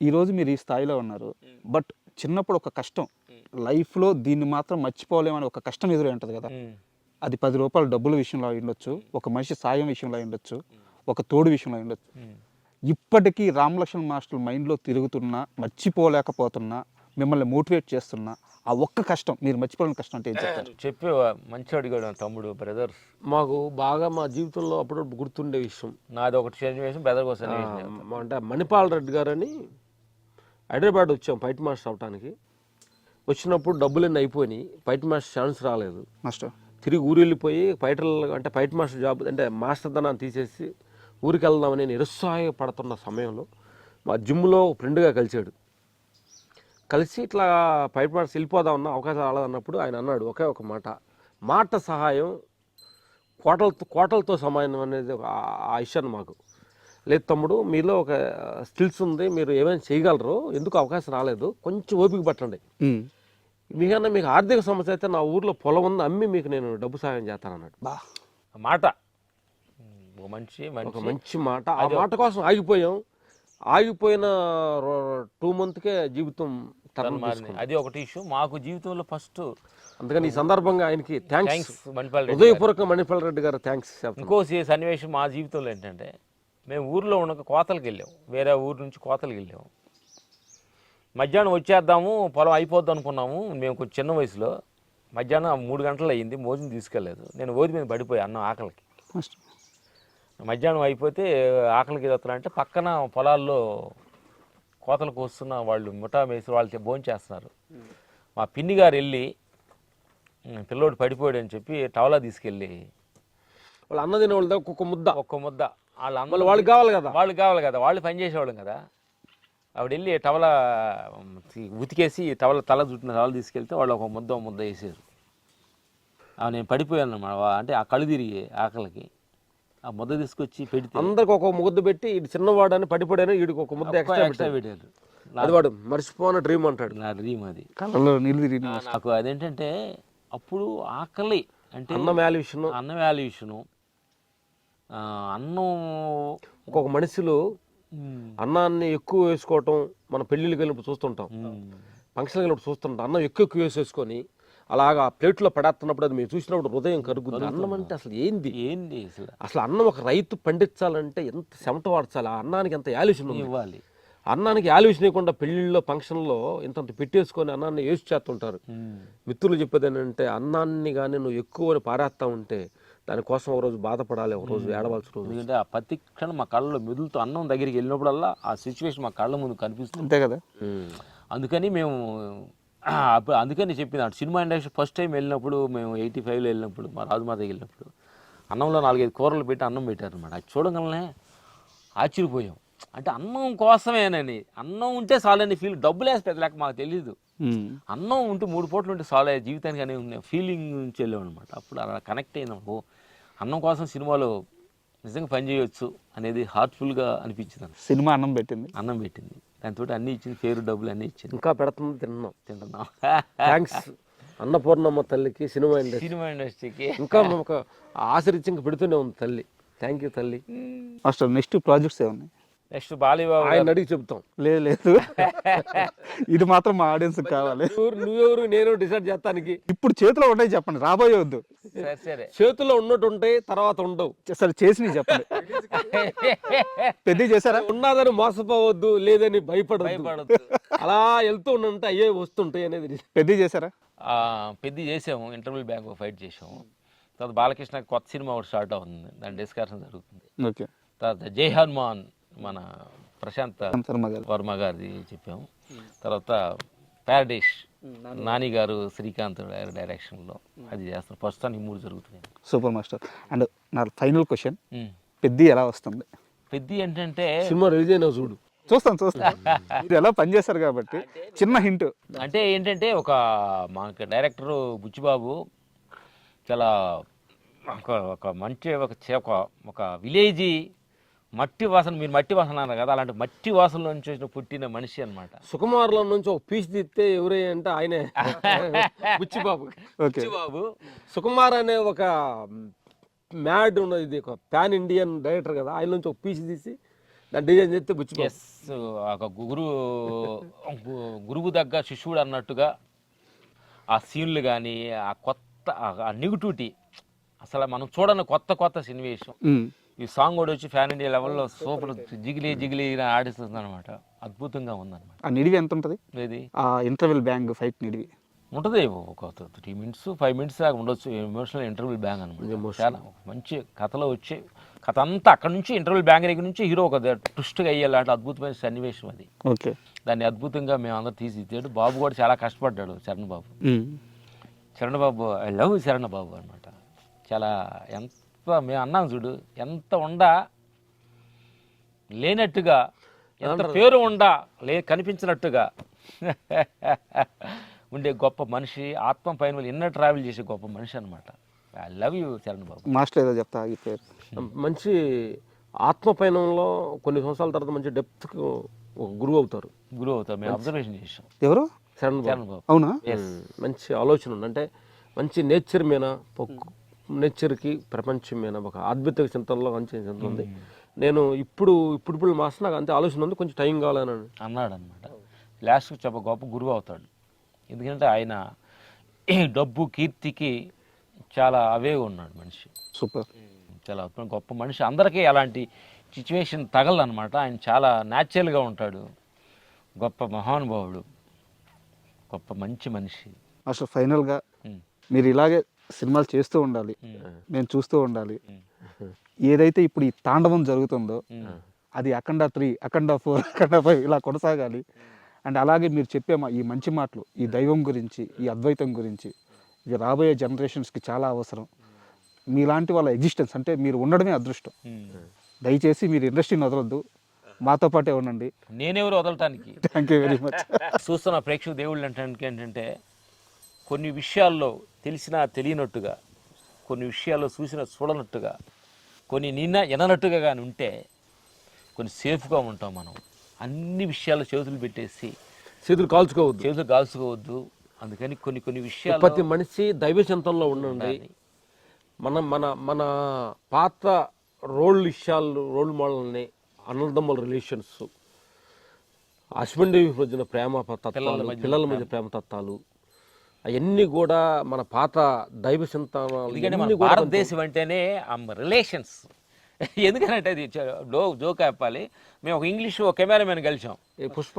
Speaker 2: ఈరోజు మీరు ఈ స్థాయిలో ఉన్నారు. బట్ చిన్నప్పుడు ఒక కష్టం, లైఫ్లో దీన్ని మాత్రం మర్చిపోలేమని ఒక కష్టం ఎదురై ఉంటుంది కదా. అది 10 రూపాయల డబ్బుల విషయంలో ఉండొచ్చు, ఒక మనిషి సాయం విషయంలో ఉండొచ్చు, ఒక తోడు విషయంలో ఉండొచ్చు. ఇప్పటికీ రామలక్ష్మణ్ మాస్టర్ మైండ్లో తిరుగుతున్నా, మర్చిపోలేకపోతున్నా, మిమ్మల్ని మోటివేట్ చేస్తున్నా ఆ ఒక్క కష్టం, మీరు మర్చిపోలేని కష్టం అంటే ఏం చెప్తారు?
Speaker 3: చెప్పేవా, మంచి అడిగాడు తమ్ముడు. బ్రదర్స్
Speaker 4: మాకు బాగా మా జీవితంలో అప్పుడు గుర్తుండే విషయం,
Speaker 3: నాది ఒకటి సిచ్యువేషన్ బ్రదర్ కోసం.
Speaker 4: అంటే మణిపాల్ రెడ్డి గారని హైదరాబాద్ వచ్చాం ఫైట్ మాస్టర్ అవడానికి. వచ్చినప్పుడు డబ్బులన్నీ అయిపోయినాయి, ఫైట్ మాస్టర్ ఛాన్స్ రాలేదు.
Speaker 2: మాస్టర్
Speaker 4: తిరిగి ఊరు వెళ్ళిపోయి ఫైట్ మాస్టర్ జాబ్ అంటే మాస్టర్ ధనాన్ని తీసేసి ఊరికి వెళ్దామని నిరుత్సాహపడుతున్న సమయంలో మా జిమ్లో ఫ్రెండ్గా కలిశాడు. కలిసి ఇట్లా బయటపడి వెళ్ళిపోదాం అన్న అవకాశం రాలేదన్నప్పుడు ఆయన అన్నాడు ఒకే ఒక మాట సహాయం కోటలతో సమానం అనేది ఆ ఇష్యాన్ని మాకు లేదు తమ్ముడు, మీలో ఒక స్కిల్స్ ఉంది, మీరు ఏమైనా చేయగలరు, ఎందుకు అవకాశం రాలేదు, కొంచెం ఓపిక పట్టండి, మీకన్నా మీకు ఆర్థిక సమస్య అయితే నా ఊర్లో పొలం ఉంది, అమ్మి మీకు నేను డబ్బు సహాయం చేస్తాను అన్నాడు.
Speaker 3: మాట ఒక మంచి
Speaker 4: మాట. ఆ మాట కోసం ఆగిపోయిన 2 monthsకే జీవితం
Speaker 3: మారింది. అది ఒకటి ఇష్యూ మాకు జీవితంలో ఫస్ట్.
Speaker 4: అందుకని ఈ సందర్భంగా ఆయనకి థ్యాంక్స్,
Speaker 3: హృదయపూర్వక
Speaker 4: మణిపాల్ రెడ్డి గారు థ్యాంక్స్.
Speaker 3: ఇంకో సన్నివేశం మా జీవితంలో ఏంటంటే, మేము ఊర్లో ఉన్న కోతలకు వెళ్ళాం, వేరే ఊరు నుంచి కోతలకు వెళ్ళాము. మధ్యాహ్నం వచ్చేద్దాము, పొలం అయిపోద్ది అనుకున్నాము. మేము కొంచెం చిన్న వయసులో మధ్యాహ్నం 3 గంటలు అయ్యింది, మోజుని తీసుకెళ్ళలేదు. నేను ఓది మీద పడిపోయా అన్నం ఆకలికి. మధ్యాహ్నం అయిపోతే ఆకలికి ఎదుగుతారంటే పక్కన పొలాల్లో కోతలకు వస్తున్న వాళ్ళు ముఠా మేసి వాళ్ళతో భోజనం చేస్తున్నారు. మా పిన్ని గారు వెళ్ళి పిల్లోడు పడిపోయాడు అని చెప్పి టవలా తీసుకెళ్ళి
Speaker 4: వాళ్ళు అన్న తినే వాళ్ళు ఒక్క ముద్ద
Speaker 3: వాళ్ళకి కావాలి కదా, వాళ్ళు పనిచేసేవాళ్ళం కదా. ఆవిడ వెళ్ళి టవల ఉతికేసి తల చుట్టిన టవల తీసుకెళ్తే వాళ్ళు ఒక ముద్ద వేసారు. నేను పడిపోయాను అన్నమాట. అంటే ఆ కళ్ళు తిరిగి ఆకలికి ఆ ముద్ద తీసుకొచ్చి పెడితే
Speaker 4: అందరికి ఒక ముద్ద పెట్టి ఇటు చిన్నవాడని పడిపోయాను, వీడికి ఒక ముద్ద ఎక్స్ట్రా పెట్టారు. అది వాడు మర్చిపోయిన డ్రీమ్ అంటాడు.
Speaker 3: నా డ్రీమ్ అది.
Speaker 2: నాకు
Speaker 3: అదేంటంటే అప్పుడు ఆకలి అంటే
Speaker 4: అన్నం వాల్యుయేషన్,
Speaker 3: అన్నం
Speaker 4: ఒక్కొక్క మనుషులు అన్నాన్ని ఎక్కువ వేసుకోవటం మన పెళ్ళిళ్ళకి వెళ్ళినప్పుడు చూస్తుంటాం, ఫంక్షన్కి వెళ్ళినప్పుడు చూస్తుంటాం. అన్నం ఎక్కువ వేసేసుకొని అలాగా ప్లేట్లో పడేస్తున్నప్పుడు అది మీరు చూసినప్పుడు హృదయం కరుగుతుంది. అన్నం అంటే అసలు ఏంది అసలు అన్నం ఒక రైతు పండించాలంటే ఎంత చెమట వాడ్చాలి, ఆ అన్నానికి ఎంత వాల్యుయేషన్ ఇవ్వాలి. అన్నానికి వాల్యుయేషన్ ఇవ్వకుండా పెళ్ళిళ్ళలో ఫంక్షన్లో ఇంత పెట్టుకొని అన్నాన్ని వేస్ట్ చేస్తుంటారు. మిత్రులు చెప్పేది ఏంటంటే, అన్నాన్ని కానీ నువ్వు ఎక్కువ పారేస్తా ఉంటే దానికోసం ఒకరోజు బాధపడాలి, ఒకరోజు ఏడవలసిన రోజు.
Speaker 3: ఎందుకంటే ఆ ప్రతి క్షణం మా కళ్ళలో మెదులుతూ అన్నం దగ్గరికి వెళ్ళినప్పుడల్లా ఆ సిచ్యువేషన్ మా కళ్ళ ముందు కనిపిస్తుంది.
Speaker 2: అంతే కదా.
Speaker 3: అందుకని మేము అందుకని చెప్పిన సినిమా ఇండస్ట్రీ ఫస్ట్ టైం వెళ్ళినప్పుడు, మేము 85లో వెళ్ళినప్పుడు, మా రాజుమాతకి వెళ్ళినప్పుడు అన్నంలో 4-5 కూరలు పెట్టి అన్నం పెట్టారనమాట. అది చూడగానే ఆశ్చర్యపోయాం. అంటే అన్నం కోసమేనని, అన్నం ఉంటే చాలని ఫీల్, డబ్బులు వేసి పెట్టలేక మాకు తెలీదు. అన్నం ఉంటే 3 పూటలు ఉంటే చాలు జీవితానికి అనే ఫీలింగ్ నుంచి వెళ్ళాం అనమాట. అప్పుడు అలా కనెక్ట్ అయినాము. అన్నం కోసం సినిమాలో నిజంగా పని చేయొచ్చు అనేది హార్ట్ఫుల్గా అనిపించింది.
Speaker 2: సినిమా అన్నం పెట్టింది,
Speaker 3: దాంతో అన్నీ ఇచ్చింది, పేరు డబ్బులు అన్నీ ఇచ్చింది.
Speaker 4: ఇంకా పెడుతుంది, తింటున్నాం. థ్యాంక్స్ అన్నపూర్ణమ్మ తల్లికి, సినిమా ఇండస్ట్రీకి ఇంకా ఒక ఆశీర్వదించి ఇంకా పెడుతూనే ఉంది తల్లి. థ్యాంక్ యూ తల్లి.
Speaker 2: మాస్టర్ నెక్స్ట్ ప్రాజెక్ట్స్ ఏమున్నాయి?
Speaker 3: నెక్స్ట్ బాలీబాబు
Speaker 4: ఆయన అడిగి చెప్తాం.
Speaker 2: లేదు ఇది మాత్రం మా ఆడియన్స్ కావాలి.
Speaker 4: నువ్వెవరు నేను డిసైడ్ చేస్తానికి.
Speaker 2: ఇప్పుడు చేతిలో ఉంటాయి చెప్పండి, రాబోయే వద్దు.
Speaker 3: సరే
Speaker 4: చేతుల్లో ఉన్నట్టు ఉంటాయి, తర్వాత ఉండవు.
Speaker 2: సరే చేసి చెప్పండి. పెద్ద చేశారా?
Speaker 4: ఉన్నదని మోసపోవద్దు, లేదని భయపడద్దు. అలా వెళ్తూ ఉంటే అయ్యే వస్తుంటాయి అనేది.
Speaker 2: పెద్ద చేశారా?
Speaker 3: పెద్ద చేసాము, ఇంటర్వ్యూ బ్యాంక్ ఫైట్ చేసాము. తర్వాత బాలకృష్ణ కొత్త సినిమా ఒకటి స్టార్ట్ అవుతుంది, దాని డిస్కషన్ జరుగుతుంది.
Speaker 2: ఓకే. తర్వాత
Speaker 3: జై హనుమాన్ మన ప్రశాంత్ వర్మ గారిది చెప్పాము. తర్వాత ప్యారడైస్ నాని గారు, శ్రీకాంత్ డైరెక్షన్లో అది చేస్తాం. ప్రస్తుతానికి 3 జరుగుతున్నాయి.
Speaker 2: Super master. అండ్ నా ఫైనల్ క్వశ్చన్, పెద్ది ఎలా వస్తుంది?
Speaker 3: పెద్ది ఏంటంటే
Speaker 4: సినిమా రిలీజ్ అయినా
Speaker 2: చూస్తాను మీరు ఎలా పనిచేస్తారు కాబట్టి చిన్న హింట్.
Speaker 3: అంటే ఏంటంటే మాకు డైరెక్టర్ బుచ్చిబాబు చాలా ఒక మంచి ఒక విలేజీ మట్టి వాసన, మీరు మట్టి వాసన అన్నారు కదా, అలాంటి మట్టి వాసనలో నుంచి పుట్టిన మనిషి అనమాట.
Speaker 4: సుకుమార్లో నుంచి ఒక పీస్ తీస్తే ఎవరే అంటే ఆయనే, బుచ్చిబాబు. సుకుమార్ అనే ఒక మ్యాడ్ ఉన్నది, ఇది ఒక పాన్ ఇండియన్ డైరెక్టర్ కదా, ఆయన నుంచి ఒక పీస్ తీసి దాన్ని డిజైన్ చేస్తే బుచ్చిబాబు.
Speaker 3: ఒక గురువు దగ్గర శిష్యుడు అన్నట్టుగా ఆ సీన్లు కానీ, ఆ కొత్త నెగిటివిటీ, అసలు మనం చూడని కొత్త సన్నివేశం. ఈ సాంగ్ కూడా వచ్చి ఫ్యాన్ ఇండియా లెవెల్లో సూపర్ జిగిలి ఆడిస్తుంది అనమాట. అద్భుతంగా ఉందన్నమాట.
Speaker 2: ఆ నిడివి ఎంత ఉంటుంది?
Speaker 3: ఏది
Speaker 2: ఆ ఇంటర్వెల్ బ్యాంగ్ ఫైట్ నిడివి
Speaker 3: ఉంటుంది, ఒక 3 minutes 5 minutes దాకా ఉండొచ్చు. ఎమోషనల్ ఇంటర్వెల్ బ్యాంగ్ అనమాట. చాలా మంచి కథలో వచ్చే కథ అంతా అక్కడ నుంచి ఇంటర్వెల్ బ్యాంగ్ దగ్గర నుంచి హీరో ఒక ట్విస్ట్గా అయ్యేలాంటి అద్భుతమైన సన్నివేశం అది.
Speaker 2: ఓకే.
Speaker 3: దాన్ని అద్భుతంగా మేము అందరూ తీసిద్దాడు. బాబు కూడా చాలా కష్టపడ్డాడు, చరణ్ బాబు. ఐ లవ్ చరణ్ బాబు అనమాట. చాలా ఎంత మేము అన్నాం చూడు, ఎంత ఉండా లేనట్టుగా, ఎంత పేరు ఉండా కనిపించినట్టుగా ఉండే గొప్ప మనిషి, ఆత్మ పైన ఇన్నర్ ట్రావెల్ చేసే గొప్ప మనిషి అనమాట. I love you Charan Babu.
Speaker 2: Master ఏదో చెప్తా ఈ పేరు.
Speaker 4: మంచి ఆత్మపయనంలో కొన్ని సంవత్సరాల తర్వాత మంచి డెప్త్కి ఒక గురువు అవుతారు.
Speaker 3: మేము అబ్జర్వేషన్ చేసాం.
Speaker 2: ఎవరు?
Speaker 4: చరణ్ బాబు.
Speaker 2: అవునా?
Speaker 4: మంచి ఆలోచన ఉంది. అంటే మంచి నేచర్ మీద, నేచర్కి ప్రపంచం మీద ఒక అద్భుత చింతనలో మంచి చింతన ఉంది. నేను ఇప్పుడు మాస్టర్ నాకు అంతే ఆలోచన ఉంది, కొంచెం టైం కావాలని
Speaker 3: అన్నాడు అనమాట. లాస్ట్కి చెప్ప గొప్ప గురువు అవుతాడు. ఎందుకంటే ఆయన డబ్బు కీర్తికి చాలా అవే ఉన్నాడు మనిషి.
Speaker 2: సూపర్.
Speaker 3: చాలా గొప్ప మనిషి. అందరికీ అలాంటి సిచ్యువేషన్ తగలనమాట. ఆయన చాలా న్యాచురల్గా ఉంటాడు. గొప్ప మహానుభావుడు, గొప్ప మంచి మనిషి.
Speaker 2: అసలు ఫైనల్గా మీరు ఇలాగే సినిమాలు చేస్తూ ఉండాలి, నేను చూస్తూ ఉండాలి. ఏదైతే ఇప్పుడు ఈ తాండవం జరుగుతుందో అది అఖండ 3, అఖండ 4, అఖండ 5 ఇలా కొనసాగాలి. అండ్ అలాగే మీరు చెప్పే ఈ మంచి మాటలు, ఈ దైవం గురించి, ఈ అద్వైతం గురించి, ఇది రాబోయే జనరేషన్స్కి చాలా అవసరం. మీలాంటి వాళ్ళ ఎగ్జిస్టెన్స్ అంటే మీరు ఉండడమే అదృష్టం. దయచేసి మీరు ఇండస్ట్రీని వదలొద్దు, మాతో పాటే ఉండండి.
Speaker 3: నేనెవరు వదలటానికి.
Speaker 2: Thank you very much.
Speaker 3: చూస్తున్న ప్రేక్షక దేవుళ్ళు ఏంటంటే కొన్ని విషయాల్లో తెలిసినా తెలియనట్టుగా, కొన్ని విషయాల్లో చూసినా చూడనట్టుగా, కొన్ని ఎననట్టుగా కానీ ఉంటే కొన్ని సేఫ్గా ఉంటాం మనం. అన్ని విషయాల్లో చేతులు పెట్టేసి
Speaker 4: చేతులు కాల్చుకోవద్దు.
Speaker 3: అందుకని కొన్ని విషయాలు
Speaker 4: ప్రతి మనిషి దైవ చింతనలో ఉండండి. మన పాత రోల్ మోడల్ని, అన్నదమ్ముల రిలేషన్స్, హస్బెండ్ మధ్యన ప్రేమ తత్వాలు, పిల్లల మధ్య ప్రేమ తత్వాలు, అవన్నీ కూడా మన పాత దైవ చింతన.
Speaker 3: భారతదేశం అంటేనే రిలేషన్స్. ఎందుకనంటే అది జోక్ చెప్పాలి. మేము ఒక ఇంగ్లీష్ కెమెరామెన్ కలిసాం,
Speaker 4: పుష్ప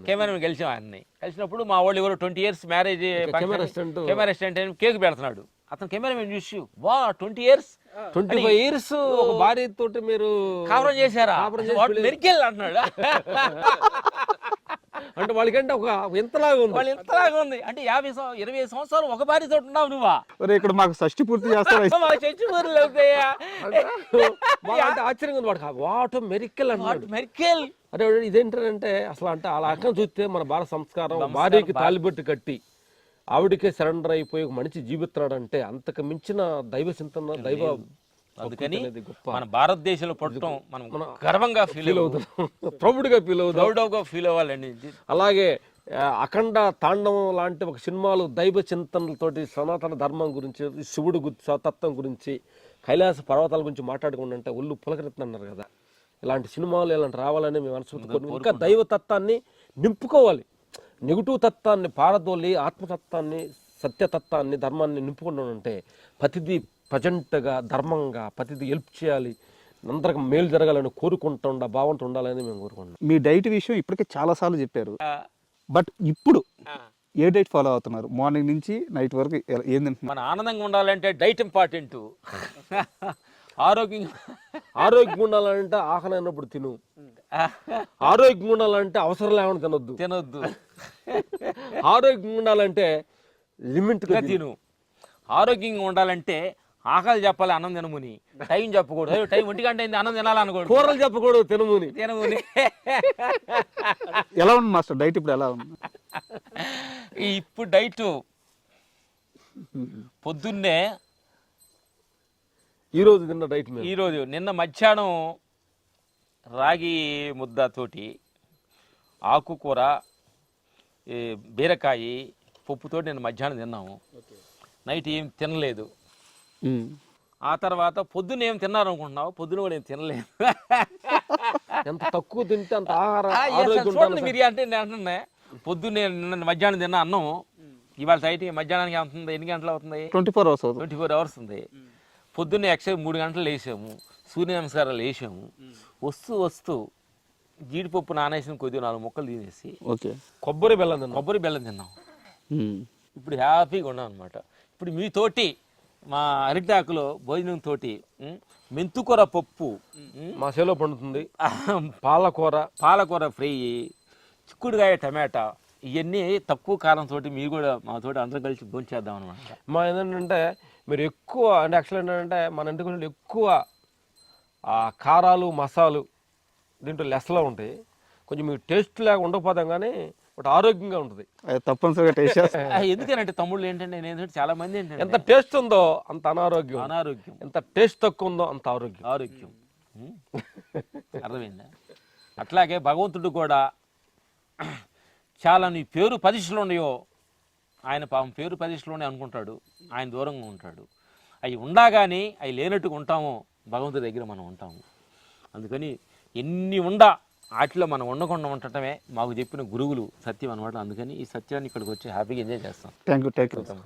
Speaker 3: కెమెరామెన్ కలిసాం. ఆయన్ని కలిసినప్పుడు మా వాళ్ళు ఎవరు 20 years marriage camera assistant cake పెడుతున్నాడు. అతను కెమెరామెన్ చూసి 20 years
Speaker 4: 25 years ఒక భార్య తోటి మీరు
Speaker 3: కాపురం చేశారా మెరికెల్ అంటున్నాడు.
Speaker 4: అంటే వాళ్ళకంటే ఒక ఎంతలాగా
Speaker 3: ఉంది అంటే 20 సంవత్సరాలు ఒక భార్యతో ఉన్నావు నువ్వా?
Speaker 2: ఇక్కడ మాకు షష్టి పూర్తి చేస్తారు.
Speaker 4: ఆశ్చర్యంగా ఉంది వాడు. వాట్ మెరికల్ అన్నాడు.
Speaker 3: మెరికెల్
Speaker 4: అరే ఇదేంటంటే అసలు అంటే అలా అక్కడ చూస్తే మన భారత సంస్కారం, భార్యకి తాలిబొట్టు కట్టి ఆవిడికే సరెండర్ అయిపోయి ఒక మనిషి జీవిస్తున్నాడు అంటే అంతకు మించిన దైవ చింతన, దైవ.
Speaker 3: అందుకని మన భారతదేశంలో పుట్టడం మనం గర్వంగా ఫీల్ అవుతాం,
Speaker 4: ప్రౌడ్గా
Speaker 3: ఫీల్ అవ్వాలండి.
Speaker 4: అలాగే అఖండ తాండవం లాంటి ఒక సినిమాలు దైవ చింతనలతోటి సనాతన ధర్మం గురించి, శివుడు తత్వం గురించి, కైలాస పర్వతాల గురించి మాట్లాడుకుంటుంటే ఒళ్ళు పులకరెత్తున్నారు కదా. ఇలాంటి సినిమాలు ఇలాంటి రావాలని మేము మనసు ఇంకా దైవతత్వాన్ని నింపుకోవాలి. నెగిటివ్ తత్వాన్ని పారదోలి ఆత్మతత్వాన్ని, సత్యతత్వాన్ని, ధర్మాన్ని నింపుకుంటుంటే ప్రతిదీ ప్రజెంట్గా, ధర్మంగా, ప్రతిదీ హెల్ప్ చేయాలి, అందరికి మేలు జరగాలని కోరుకుంటా బాగుంటూ ఉండాలని మేము కోరుకుంటున్నాం.
Speaker 2: మీ డైట్ విషయం ఇప్పటికే చాలాసార్లు చెప్పారు, బట్ ఇప్పుడు ఏ డైట్ ఫాలో అవుతున్నారు? మార్నింగ్ నుంచి నైట్ వరకు ఏం తింటున్నారు?
Speaker 3: మన ఆనందంగా ఉండాలంటే డైట్ ఇంపార్టెంట్.
Speaker 4: ఆరోగ్యంగా ఉండాలంటే ఆకలి అయినప్పుడు తిను. ఆరోగ్యంగా ఉండాలంటే అవసరం లేకుండా తినొద్దు. ఆరోగ్యంగా ఉండాలంటే లిమిట్గా తిను.
Speaker 3: ఆరోగ్యంగా ఉండాలంటే ఆకలి చెప్పాలి, అన్నం తినముని. టైం చెప్పకూడదు, టైం 1 గంట అయింది అన్నం తినాలనుకోడు.
Speaker 4: కూరలు చెప్పకూడదు, తినముని.
Speaker 2: ఎలా ఉంది మాస్టర్ డైట్ ఇప్పుడు? ఎలా ఉంది
Speaker 3: ఇప్పుడు డైట్? పొద్దున్నే
Speaker 4: ఈరోజు తిన్న డైట్,
Speaker 3: నిన్న మధ్యాహ్నం రాగి ముద్దతోటి ఆకుకూర, బీరకాయ పప్పుతోటి నిన్న మధ్యాహ్నం తిన్నాము. నైట్ ఏం తినలేదు. ఆ తర్వాత పొద్దున్న ఏం తిన్నారు అనుకుంటున్నావు? పొద్దున కూడా ఏం తినలేదు.
Speaker 4: ఎంత తక్కువ తింటే అంత ఆహారం.
Speaker 3: మీరు అంటే నేను అంటున్నా, పొద్దున్నే నిన్న మధ్యాహ్నం తిన్న అన్నం ఇవాళ నైట్ మధ్యాహ్నానికి అవుతుంది. ఎన్ని గంటలు అవుతుంది? 24 hours ఉంది. పొద్దున్నే ఎక్సైజ్ 3 గంటలు లేసాము, సూర్య నమస్కారాలు వేసాము. వస్తూ జీడిపప్పు నానేసిన కొద్దిగా 4 ముక్కలు తినేసి
Speaker 4: కొబ్బరి బెల్లం
Speaker 3: తిన్నాం. ఇప్పుడు హ్యాపీగా ఉన్నాం అనమాట. ఇప్పుడు మీతోటి మా అరిటాకులో భోజనంతో మెంతుకూర పప్పు,
Speaker 4: మా చేలో పండుతుంది,
Speaker 3: పాలకూర ఫ్రై, చిక్కుడుకాయ టమాటా, ఇవన్నీ తక్కువ కారంతో మీరు కూడా మాతోటి అందరం కలిసి భోంచేద్దాం అనమాట.
Speaker 4: మా ఏంటంటే మీరు ఎక్కువ అంటే యాక్చువల్ ఏంటంటే మన ఇంటికి ఎక్కువ కారాలు, మసాలు దీంట్లో లెస్లో ఉంటాయి. కొంచెం మీకు టేస్ట్ లాగా ఉండకపోతాం కానీ బట్ ఆరోగ్యంగా ఉంటుంది.
Speaker 2: అది తప్పనిసరిగా టేస్ట్ చేస్తాను.
Speaker 3: ఎందుకనంటే తమ్ముళ్ళు ఏంటంటే ఏంటంటే చాలా మంది ఏంటంటే
Speaker 4: ఎంత టేస్ట్ ఉందో అంత అనారోగ్యం,
Speaker 3: అనారోగ్యం,
Speaker 4: ఎంత టేస్ట్ తక్కువ ఉందో అంత ఆరోగ్యం.
Speaker 3: ఆరోగ్యం. అర్థమైందా? అట్లాగే భగవంతుడు కూడా చాలా నీ పేరు ప్రతిష్టలు ఉన్నాయో ఆయన పాపం పేరు ప్రతిష్టలోనే అనుకుంటాడు, ఆయన దూరంగా ఉంటాడు. అవి ఉండగానే అవి లేనట్టుగా ఉంటామో భగవంతుడి దగ్గర మనం ఉంటాము. అందుకని ఎన్ని ఉండా వాటిలో మనం ఉండకుండా ఉండటమే మాకు చెప్పిన గురువులు సత్యం అనమాట. అందుకని ఈ సత్యాన్ని ఇక్కడికి వచ్చి హ్యాపీగా ఎంజాయ్ చేస్తాం.
Speaker 2: Thank you.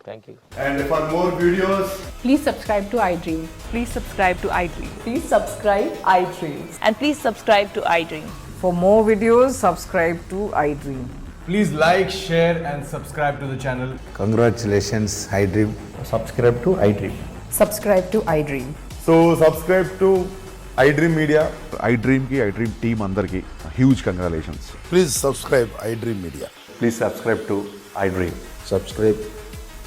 Speaker 3: Thank you.
Speaker 5: And for more videos,
Speaker 1: Please subscribe to iDream.
Speaker 6: Please subscribe to iDream.
Speaker 7: Please subscribe iDream.
Speaker 6: And please subscribe to iDream.
Speaker 7: For more videos, subscribe to iDream.
Speaker 5: please like, share, and subscribe to the channel.
Speaker 8: Congratulations, iDream.
Speaker 9: subscribe to iDream.
Speaker 7: Subscribe to iDream.
Speaker 5: So subscribe to iDream Media.
Speaker 10: iDream ki iDream team అందరికి huge congratulations.
Speaker 8: Please subscribe iDream Media.
Speaker 9: Please subscribe to iDream.
Speaker 8: Subscribe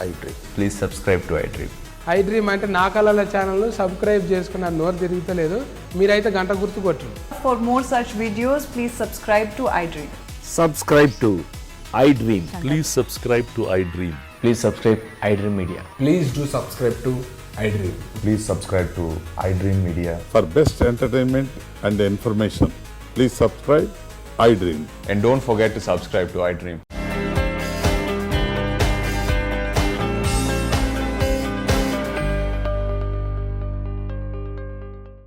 Speaker 8: iDream.
Speaker 9: Please subscribe to iDream.
Speaker 11: iDream అంటే నా కళల channel subscribe చేసుకున్న నోరు తిరుగుతలేదు, మీరైతే గంట గుర్తు కొట్టండి.
Speaker 7: For more such videos, please subscribe to iDream.
Speaker 9: Subscribe to iDream.
Speaker 10: Please subscribe to iDream.
Speaker 9: Please subscribe iDream Media.
Speaker 5: Please do subscribe to iDream.
Speaker 8: Please subscribe to iDream Media.
Speaker 10: For best entertainment and information, please subscribe iDream.
Speaker 9: And don't forget to subscribe to iDream.